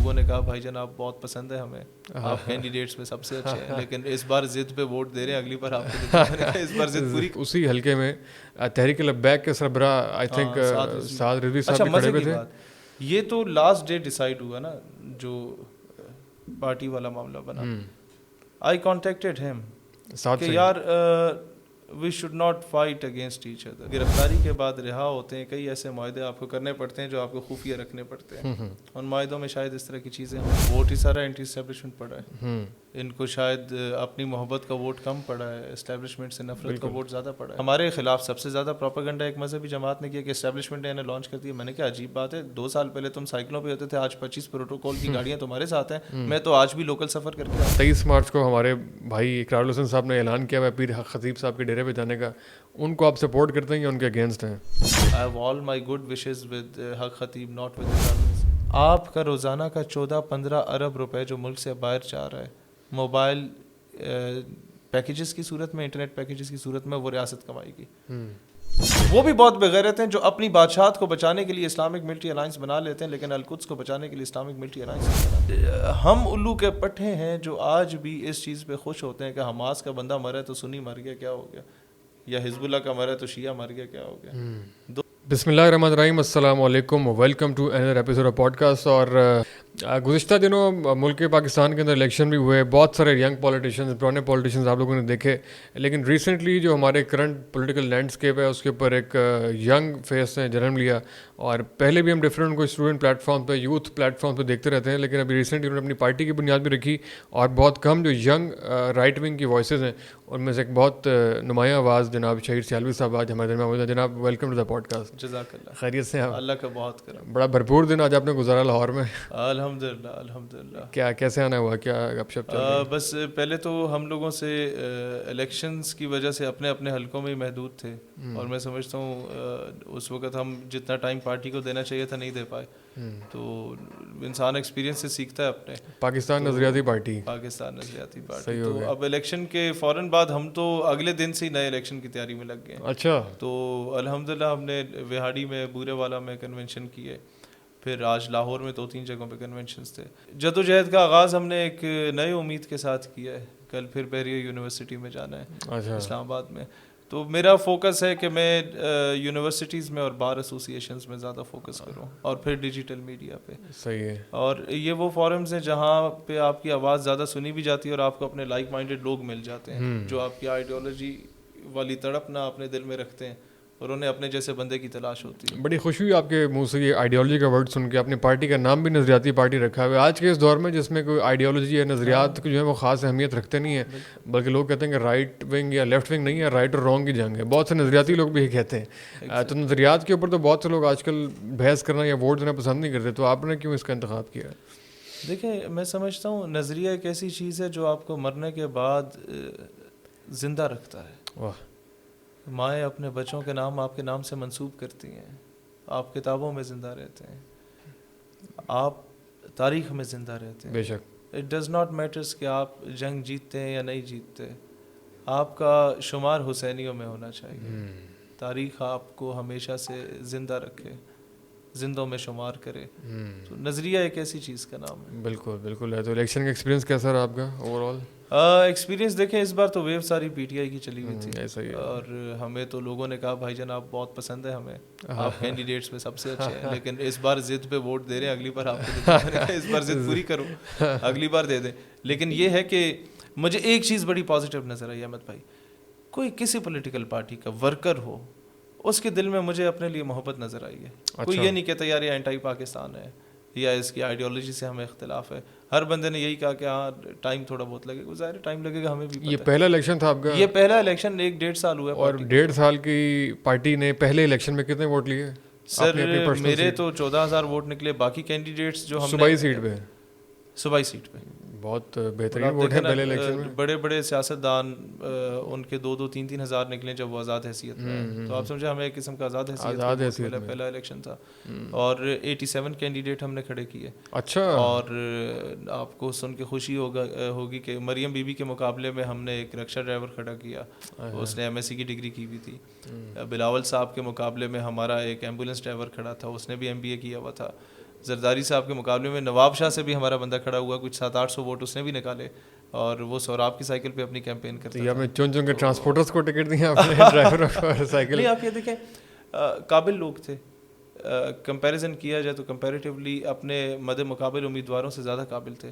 لوگوں نے کہا بھائی جان آپ بہت پسند ہے ہمیں, آپ کینڈیڈیٹس میں سب سے اچھے ہیں, لیکن اس بار ضد پہ ووٹ دے رہے ہیں, اگلی بار آپ کو دیتے ہیں. میں نے کہا اس بار ضد پوری. اسی حلقے میں تحریک لبیک کے سربراہ آئی تھنک سعد رضوی صاحب بھی کھڑے ہوئے تھے. یہ تو لاسٹ ڈے ڈیسائیڈ ہوا نا جو پارٹی والا معاملہ بنا. آئی کانٹیکٹڈ ہیم کہ یار we should not fight against each other. گرفتاری کے بعد رہا ہوتے ہیں, کئی ایسے معاہدے آپ کو کرنے پڑتے ہیں جو آپ کو خفیہ رکھنے پڑتے ہیں. ان معاہدوں میں شاید اس طرح کی چیزیں ہوں. ووٹ ہی سارا اینٹی اسٹیبلشمنٹ پڑا ہے, ان کو شاید اپنی محبت کا ووٹ کم پڑا ہے, اسٹیبلشمنٹ سے نفرت کا ووٹ زیادہ پڑا ہے. ہمارے خلاف سب سے زیادہ پروپیگنڈا ایک مذہبی جماعت نے کیا کہ اسٹیبلشمنٹ نے انہیں لانچ کر دیا. میں نے کہا عجیب بات ہے, 2 سال پہلے تم سائیکلوں پہ ہوتے تھے, آج 25 پروٹوکول کی گاڑیاں تمہارے ساتھ ہیں. میں تو آج بھی لوکل سفر کر کے 23 مارچ کو ہمارے بھائی اقرار الحسن صاحب نے اعلان کیا ہے پیر حق خطیب صاحب کے ڈیرے پہ جانے کا. ان کو آپ سپورٹ کرتے ہیں یا ان کے اگینسٹ ہیں؟ I have all my good wishes with حق خطیب, not with the. آپ کا روزانہ کا 14-15 ارب روپے جو ملک سے باہر جا رہا ہے موبائل پیکیجز کی صورت میں, انٹرنیٹ پیکیجز کی صورت میں, وہ ریاست کمائے گی. وہ بھی بہت بغیرت ہیں جو اپنی بادشاہت کو بچانے کے لیے اسلامک ملٹری الائنس بنا لیتے ہیں, لیکن القدس کو بچانے کے لیے اسلامک ملٹری الائنس نہیں بناتے. ہم الو کے پٹھے ہیں جو آج بھی اس چیز پہ خوش ہوتے ہیں کہ حماس کا بندہ مرا ہے تو سنی مر گیا کیا ہو گیا, یا حزب اللہ کا مرا ہے تو شیعہ مر گیا کیا ہو گیا. بسم اللہ الرحمن الرحیم. السلام علیکم, welcome to another episode of podcast. اور گزشتہ دنوں ملک پاکستان کے اندر الیکشن بھی ہوئے, بہت سارے ینگ پولیٹیشینز, پرانے پولیٹیشینز آپ لوگوں نے دیکھے, لیکن ریسنٹلی جو ہمارے کرنٹ پولیٹیکل لینڈسکیپ ہے اس کے اوپر ایک ینگ فیس نے جنم لیا. اور پہلے بھی ہم ڈفرینٹ کوئی اسٹوڈنٹ پلیٹ فارم پہ, یوتھ پلیٹ فارم پہ دیکھتے رہتے ہیں, لیکن ابھی ریسنٹلی انہوں نے اپنی پارٹی کی بنیاد بھی رکھی, اور بہت کم جو ینگ رائٹ ونگ کی وائسز ہیں ان میں سے ایک بہت نمایاں آواز جناب شہید سیالوی صاحب آج ہمارے درمیان موجود ہیں. جناب welcome to the podcast. جزاک اللہ. خیریت سے ہیں؟ اللہ کا بہت کرم. بڑا بھرپور دن آج آپ نے گزارا لاہور میں. الحمدللہ الحمدللہ. کیا کیسے آنا ہوا, کیا گپ شپ چل رہی ہے؟ بس پہلے تو ہم لوگوں سے الیکشنز کی وجہ سے اپنے اپنے حلقوں میں ہی محدود تھے, اور میں سمجھتا ہوں اس وقت ہم جتنا ٹائم پارٹی کو دینا چاہیے تھا نہیں دے پائے. تو انسان ایکسپیرینس سے سیکھتا ہے اپنے. Pakistan Nazriati party, Pakistan Nazriati party. تو اب الیکشن کے فوراً بعد ہم تو اگلے دن سے ہی نئے الیکشن کی تیاری میں لگ گئے. اچھا. تو الحمدللہ ہم نے وہاڑی میں, بورے والا میں کنونشن کیے, پھر آج لاہور میں 2-3 جگہوں پہ کنونشنز تھے. جدوجہد کا آغاز ہم نے ایک نئے امید کے ساتھ کیا ہے. کل پھر بحریہ یونیورسٹی میں جانا ہے, اسلام آباد میں. تو میرا فوکس ہے کہ میں یونیورسٹیز میں اور بار ایسوسیشنز میں زیادہ فوکس کروں, اور پھر ڈیجیٹل میڈیا پہ. صحیح ہے. اور یہ وہ فورمز ہیں جہاں پہ آپ کی آواز زیادہ سنی بھی جاتی ہے, اور آپ کو اپنے لائک مائنڈیڈ لوگ مل جاتے ہیں جو آپ کی آئیڈیالوجی والی تڑپ نہ اپنے دل میں رکھتے ہیں, اور انہیں اپنے جیسے بندے کی تلاش ہوتی ہے. بڑی خوشی ہوئی آپ کے منہ سے یہ آئیڈیالوجی کا ورڈ سن کے. اپنی پارٹی کا نام بھی نظریاتی پارٹی رکھا ہوا ہے. آج کے اس دور میں جس میں کوئی آئیڈیالوجی یا نظریات جو ہے وہ خاص اہمیت رکھتے نہیں ہیں, بلکہ لوگ کہتے ہیں کہ رائٹ ونگ یا لیفٹ ونگ نہیں ہے, رائٹ اور رانگ کی جنگ ہے. بہت سے نظریاتی لوگ بھی یہ کہتے ہیں. تو نظریات کے اوپر تو بہت سے لوگ آج کل بحث کرنا یا ووٹ دینا پسند نہیں کرتے, تو آپ نے کیوں اس کا انتخاب کیا؟ دیکھیں, میں سمجھتا ہوں نظریہ ایک ایسی چیز ہے جو آپ کو مرنے کے بعد زندہ رکھتا ہے. واہ. مائیں اپنے بچوں کے نام آپ کے نام سے منسوب کرتی ہیں, آپ کتابوں میں زندہ رہتے ہیں, آپ تاریخ میں زندہ رہتے ہیں. بے شک. اٹ ڈز ناٹ میٹرس کہ آپ جنگ جیتتے ہیں یا نہیں جیتتے, آپ کا شمار حسینیوں میں ہونا چاہیے. تاریخ آپ کو ہمیشہ سے زندہ رکھے, زندوں میں شمار کرے. تو نظریہ ایک ایسی چیز کا نام ہے. بالکل بالکل ہے. تو الیکشن کا ایکسپیرینس کیسا رہا آپ کا اوور آل؟ ایکسپیرینس دیکھیں, اس بار تو ویو ساری پی ٹی آئی کی چلی ہوئی تھی, ایسا ہی ہے. اور ہمیں تو لوگوں نے کہا بھائی جان آپ بہت پسند ہے ہمیں, آپ کینڈیڈیٹس میں سب سے اچھے ہیں, لیکن اس بار ضد پہ ووٹ دے رہے ہیں, اگلی بار آپ کو دیتے ہیں. میں نے کہا اس بار ضد پوری کرو, اگلی بار دے دیں. لیکن یہ ہے کہ مجھے ایک چیز بڑی پازیٹیو نظر آئی احمد بھائی, کوئی کسی پولیٹیکل پارٹی کا ورکر ہو, اس کے دل میں مجھے اپنے لیے محبت نظر آئی ہے. کوئی یہ نہیں کہتا یار یہ اینٹائی پاکستان ہے یا اس کی آئیڈیالوجی سے ہمیں اختلاف ہے. ہر بندے نے یہی کہا کہ ہاں ٹائم تھوڑا بہت لگے گا, ظاہر ٹائم لگے گا, ہمیں بھی. یہ پہلا الیکشن تھا آپ کا؟ یہ پہلا الیکشن 1.5 سال ہوا ہے. اور 1.5 سال کی پارٹی نے پہلے الیکشن میں کتنے ووٹ لیے؟ سر میرے تو 14,000 ووٹ نکلے. باقی کینڈیڈیٹس جو ہم صوبائی سیٹ پہ, صوبائی سیٹ پہ بہت بہترین ووٹ ہے پہلے الیکشن میں. بڑے بڑے سیاستدان ان کے 2-3 ہزار نکلے جب وہ آزاد حیثیت میں, تو آپ سمجھے ہمیں ایک قسم کا آزاد حیثیت پہلا الیکشن تھا. اور 87 کینڈیڈیٹ ہم نے کھڑے کیے. اچھا. اور آپ کو سن کے خوشی ہوگی کہ مریم بی بی کے مقابلے میں ہم نے ایک رکشا ڈرائیور کھڑا کیا, اس نے MSc کی ڈگری کی ہوئی تھی. بلاول صاحب کے مقابلے میں ہمارا ایک ایمبولینس ڈرائیور کھڑا تھا, اس نے بھی MBA کیا ہوا تھا. زرداری صاحب کے مقابلے میں نواب شاہ سے بھی ہمارا بندہ کھڑا ہوا, کچھ 700-800 ووٹ اس نے بھی نکالے, اور وہ سوراب کی سائیکل پہ اپنی کیمپین کرتا ہے. میں چن کے ٹرانسپورٹرز کو ٹکٹ دیا اپنے ڈرائیوروں کو سائیکل. نہیں, آپ یہ دیکھیں قابل لوگ تھے, کمپیریزن کیا جائے تو کمپیریٹیولی اپنے مد مقابل امیدواروں سے زیادہ قابل تھے.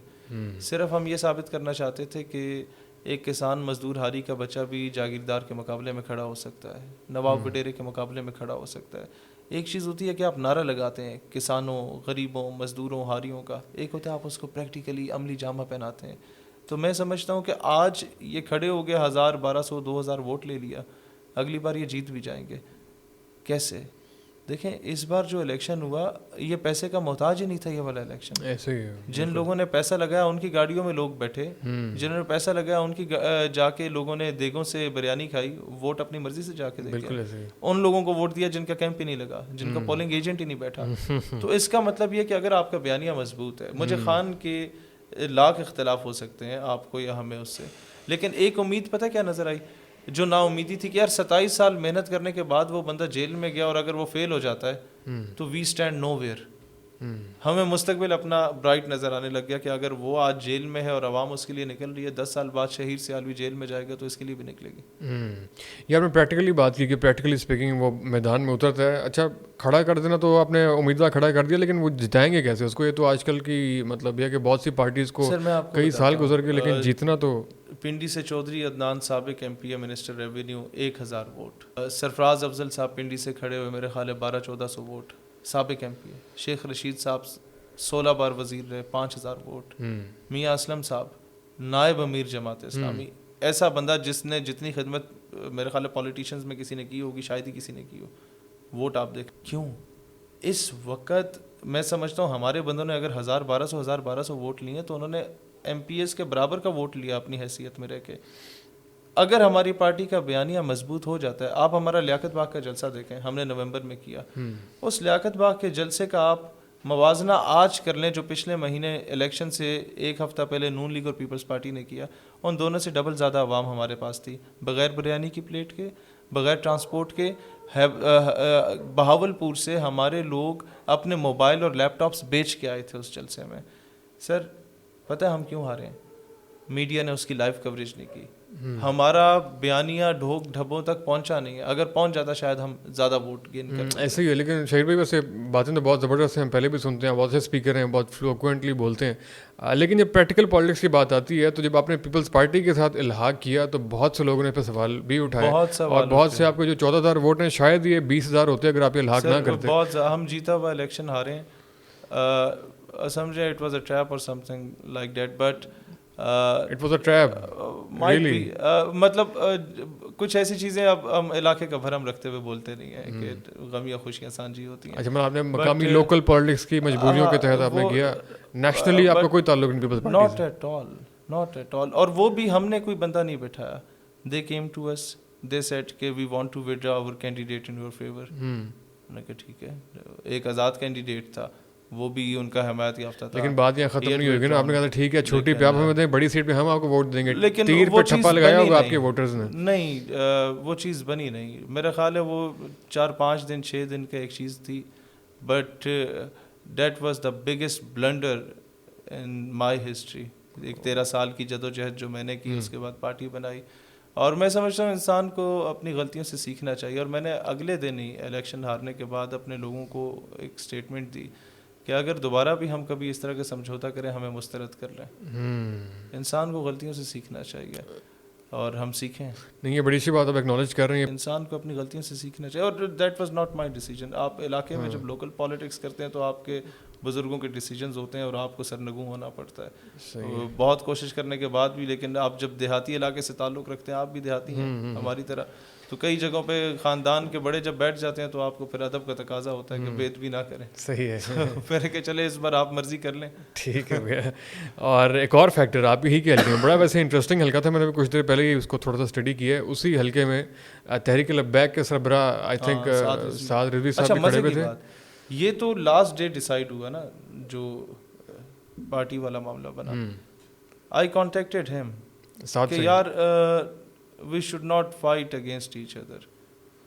صرف ہم یہ ثابت کرنا چاہتے تھے کہ ایک کسان مزدور ہاری کا بچہ بھی جاگیردار کے مقابلے میں کھڑا ہو سکتا ہے, نواب وڈیرے کے مقابلے میں کھڑا ہو سکتا ہے. ایک چیز ہوتی ہے کہ آپ نعرہ لگاتے ہیں کسانوں, غریبوں, مزدوروں, ہاریوں کا, ایک ہوتا ہے آپ اس کو پریکٹیکلی عملی جامہ پہناتے ہیں. تو میں سمجھتا ہوں کہ آج یہ کھڑے ہو گئے 1000, 1200, 2000 ووٹ لے لیا, اگلی بار یہ جیت بھی جائیں گے. کیسے؟ دیکھیں اس بار جو الیکشن ہوا یہ پیسے کا محتاج ہی نہیں تھا. یہ والا الیکشن ایسے ہی جن لوگوں نے پیسہ لگایا ان کی گاڑیوں میں لوگ بیٹھے, جنہوں نے پیسہ لگایا ان کی جا کے لوگوں نے دیگوں سے بریانی کھائی, ووٹ اپنی مرضی سے جا کے دیکھے. ان لوگوں کو ووٹ دیا جن کا کیمپ ہی نہیں لگا, جن کا پولنگ ایجنٹ ہی نہیں بیٹھا. تو اس کا مطلب یہ کہ اگر آپ کا بیانیہ مضبوط ہے, مجھے خان کے لاکھ اختلاف ہو سکتے ہیں آپ کو یا ہمیں اس سے, لیکن ایک امید پتہ کیا نظر آئی, جو نا امیدی تھی کہ یار 27 سال محنت کرنے کے بعد وہ بندہ جیل میں گیا اور اگر وہ فیل ہو جاتا ہے تو وی اسٹینڈ نو ویئر. ہمیں مستقبل اپنا برائٹ نظر آنے لگ گیا کہ اگر وہ آج جیل میں ہے اور عوام اس کے لیے نکل رہی ہے, 10 سال بعد شہیر سیالوی جیل میں جائے گا تو اس کے لیے بھی نکلے گی. یہ آپ نے پریکٹیکلی بات کی کہ پریکٹیکلی اسپیکنگ وہ میدان میں اترتا ہے. اچھا کھڑا کر دینا تو آپ نے امیدوار کھڑا کر دیا, لیکن وہ جتائیں گے کیسے اس کو؟ یہ تو آج کل کی مطلب یہ کہ بہت سی پارٹیز کو کئی سال گزر گئے, لیکن جیتنا تو. پنڈی سے چودھری عدنان سابق M P minister revenue 1000 vote, Sarfraz Afzal صاحب پنڈی سے کھڑے ہوئے میرے خیال ہے 1200-1400 ووٹ, سابق ایم پی. شیخ رشید صاحب 16 بار وزیر رہے, 5000 ووٹ. میاں اسلم صاحب نائب امیر جماعت اسلامی, ایسا بندہ جس نے جتنی خدمت میرے خیال ہے پولیٹیشنز میں کسی نے کی ہوگی شاید ہی کسی نے کی ہو. ووٹ آپ دیکھ کیوں اس وقت میں سمجھتا ہوں ہمارے بندوں نے اگر 1200 ووٹ لیے تو انہوں نے ایم پی ایس کے برابر کا ووٹ لیا اپنی حیثیت میں رہ کے. اگر ہماری پارٹی کا بیانیہ مضبوط ہو جاتا ہے, آپ ہمارا لیاقت باغ کا جلسہ دیکھیں, ہم نے نومبر میں کیا, اس لیاقت باغ کے جلسے کا آپ موازنہ آج کر لیں جو پچھلے مہینے الیکشن سے ایک ہفتہ پہلے نون لیگ اور پیپلز پارٹی نے کیا, ان دونوں سے ڈبل زیادہ عوام ہمارے پاس تھی, بغیر بریانی کی پلیٹ کے, بغیر ٹرانسپورٹ کے. بہاولپور سے ہمارے لوگ اپنے موبائل اور لیپ ٹاپس بیچ کے آئے تھے اس جلسے میں. سر پتہ ہے ہم کیوں ہارے ہیں؟ میڈیا نے اس کی لائیو کوریج نہیں کی, ہمارا بیانیہ ڈھوک ڈھبوں تک پہنچا نہیں ہے. اگر پہنچ جاتا شاید ہم زیادہ ووٹ گین کرتے. ایسے ہی ہے. لیکن شہیر بھائی ویسے باتیں تو بہت زبردست ہیں, ہم پہلے بھی سنتے ہیں, بہت سے اسپیکر ہیں, بہت فلوکوینٹلی بولتے ہیں, لیکن جب پریکٹیکل پالیٹکس کی بات آتی ہے تو جب آپ نے پیپلز پارٹی کے ساتھ الحاق کیا تو بہت سے لوگوں نے پہ سوال بھی اٹھائے, اور بہت سے آپ کے جو 14,000 ووٹ ہیں شاید یہ 20,000 ہوتے اگر آپ یہ الحاق نہ کرتے. بہت ہم جیتا ہوا الیکشن ہارے ہیں, سمجھے اٹ واز اے ٹریپ اور some thing like that, but it was a trap really. مطلب کچھ ایسی چیزیں اب ہم علاقے کا بھرم رکھتے ہوئے بولتے نہیں ہیں کہ غم یا خوشیاں سانجھی ہوتی ہیں. اچھا مطلب آپ نے مقامی لوکل پالیٹکس کی مجبوریوں کے تحت آپ نے کیا, نیشنلی آپ کا کوئی تعلق نہیں پیپلز پارٹی سے؟ Not at all. اور وہ بھی ہم نے کوئی بندہ نہیں بٹھایا. They came to us, they said کہ we want to withdraw our candidate in your favour. میں نے کہا ٹھیک ہے, ایک آزاد کینڈیڈیٹ تھا, وہ بھی ان کا حمایت یافتہ تھا. لیکن بات یہاں ختم نہیں ہوگی نا, آپ نے کہا ٹھیک ہے چھوٹی پہ آپ ہمیں دیں, بڑی سیٹ پہ ہم آپ کو ووٹ دیں گے, لیکن تیر پہ ٹھپا لگایا ہوگا آپ کے ووٹرز نے. نہیں, وہ چیز بنی نہیں. میرا خیال ہے وہ 4-5 دن 6 دن کا ایک چیز تھی, but that was the biggest blunder in my history. ایک 13 سال کی جدوجہد جو میں نے کی, اس کے بعد پارٹی بنائی, اور میں سمجھتا ہوں انسان کو اپنی غلطیوں سے سیکھنا چاہیے. اور میں نے اگلے دن ہی الیکشن ہارنے کے بعد اپنے لوگوں کو ایک اسٹیٹمنٹ دی کہ اگر دوبارہ بھی ہم کبھی اس طرح کا سمجھوتا کریں ہمیں مسترد کر لیں. انسان کو غلطیوں سے سیکھنا چاہیے, اور ہم سیکھیں. نہیں, یہ بڑی سی بات آپ ایکنالج کر رہے ہیں. انسان کو اپنی غلطیوں سے سیکھنا چاہیے, اور that was not my decision. آپ علاقے میں جب لوکل پالیٹکس کرتے ہیں تو آپ کے بزرگوں کے ڈیسیجنز ہوتے ہیں اور آپ کو سرنگوں ہونا پڑتا ہے. بہت کوشش کرنے کے بعد بھی, لیکن آپ جب دیہاتی علاقے سے تعلق رکھتے ہیں, آپ بھی دیہاتی ہیں ہماری طرح, تو کئی جگہوں پہ خاندان کے بڑے جب بیٹھ جاتے ہیں تو آپ کو پھر ادب کا تقاضا ہوتا ہے کہ بیت بھی نہ کریں. صحیح ہے. پھر کہ چلے اس بار آپ مرضی کر لیں. ٹھیک ہے. اور ایک اور فیکٹر آپ ہی کے حلقے میں بڑا ویسے انٹرسٹنگ حلقہ تھا, میں نے کچھ دیر پہلے ہی اس کو تھوڑا سا اسٹڈی کیا ہے. اسی حلقے میں تحریک لبیک کے سربراہ آئی تھنک سعد رضوی صاحب کھڑے ہوئے تھے. یہ تو لاسٹ ڈے ڈیسائیڈ ہوا نا جو پارٹی والا معاملہ بنا. آئی کانٹیکٹڈ ہم کہ یار we should not fight against each other.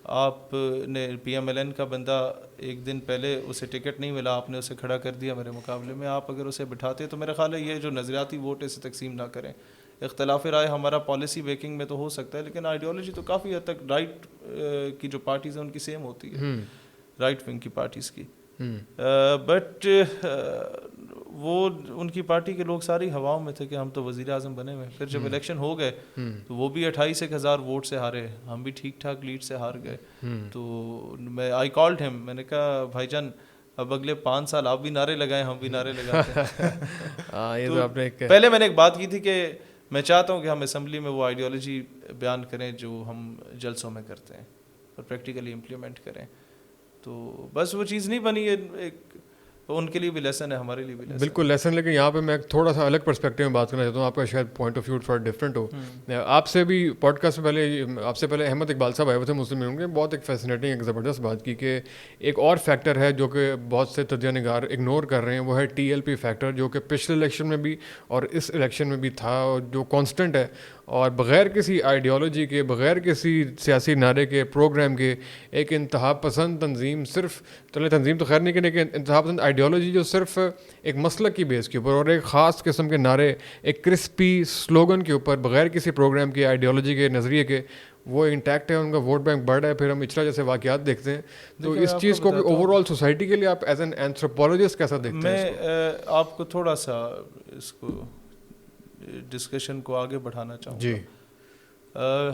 آپ نے PMLN کا بندہ ایک دن پہلے اسے ٹکٹ نہیں ملا, آپ نے اسے کھڑا کر دیا میرے مقابلے میں, آپ اگر اسے بٹھاتے تو میرا خیال ہے یہ جو نظریاتی ووٹ ہے اسے تقسیم نہ کریں. اختلاف رائے ہمارا پالیسی میکنگ میں تو ہو سکتا ہے, لیکن آئیڈیالوجی تو کافی حد تک رائٹ کی جو پارٹیز ہیں ان کی سیم ہوتی ہے, رائٹ ونگ کی پارٹیز کی. بٹ وہ ان کی پارٹی کے لوگ ساری ہواؤں میں تھے کہ ہم تو وزیر اعظم بنے ہوئے. پھر جب الیکشن ہو گئے تو وہ بھی 28,000 ووٹ سے ہارے, ہم بھی ٹھیک ٹھاک لیڈ سے ہار گئے. تو میں آئی کالڈ ہم, میں نے کہا بھائی جان اب اگلے 5 سال آپ بھی نعرے لگائیں, ہم بھی نعرے لگاتے ہیں. پہلے میں نے ایک بات کی تھی کہ میں چاہتا ہوں کہ ہم اسمبلی میں وہ آئیڈیالوجی بیان کریں جو ہم جلسوں میں کرتے ہیں اور پریکٹیکلی امپلیمنٹ کریں. تو بس وہ چیز نہیں بنی ہے, ایک ان کے لیے بھی لیسن ہے, ہمارے لیے بھی لیسن. بالکل لیسن, لیکن یہاں پہ میں تھوڑا سا الگ پرسپیکٹیو میں بات کرنا چاہتا ہوں. آپ کا شاید پوائنٹ آف ویو تھوڑا ڈفرینٹ ہو. آپ سے بھی پوڈ کاسٹ میں پہلے, آپ سے پہلے احمد اقبال صاحب آئے ہوئے تھے مسلم لیگ کے, بہت ایک فیسنیٹنگ ایک زبردست بات کی کہ ایک اور فیکٹر ہے جو کہ بہت سے تجزیہ نگار اگنور کر رہے ہیں, وہ ہے TLP فیکٹر, جو کہ پچھلے الیکشن میں بھی اور اس الیکشن میں بھی تھا, اور جو کانسٹنٹ ہے, اور بغیر کسی آئیڈیالوجی کے, بغیر کسی سیاسی نعرے کے, پروگرام کے, ایک انتہا پسند تنظیم, صرف چلے تنظیم تو خیر نہیں کہ, لیکن انتہا پسند آئیڈیالوجی جو صرف ایک مسلک کی بیس کے اوپر اور ایک خاص قسم کے نعرے, ایک کرسپی سلوگن کے اوپر, بغیر کسی پروگرام کے, آئیڈیالوجی کے, نظریے کے, وہ انٹیکٹ ہے, ان کا ووٹ بینک بڑھ رہا ہے. پھر ہم پچھلا جیسے واقعات دیکھتے ہیں, تو اس چیز کو اوور آل سوسائٹی کے لیے آپ ایز این اینتھروپولوجسٹ کیسا دیکھتے ہیں؟ میں آپ کو تھوڑا سا اس کو ڈسکشن کو آگے بڑھانا چاہوں گا. جی,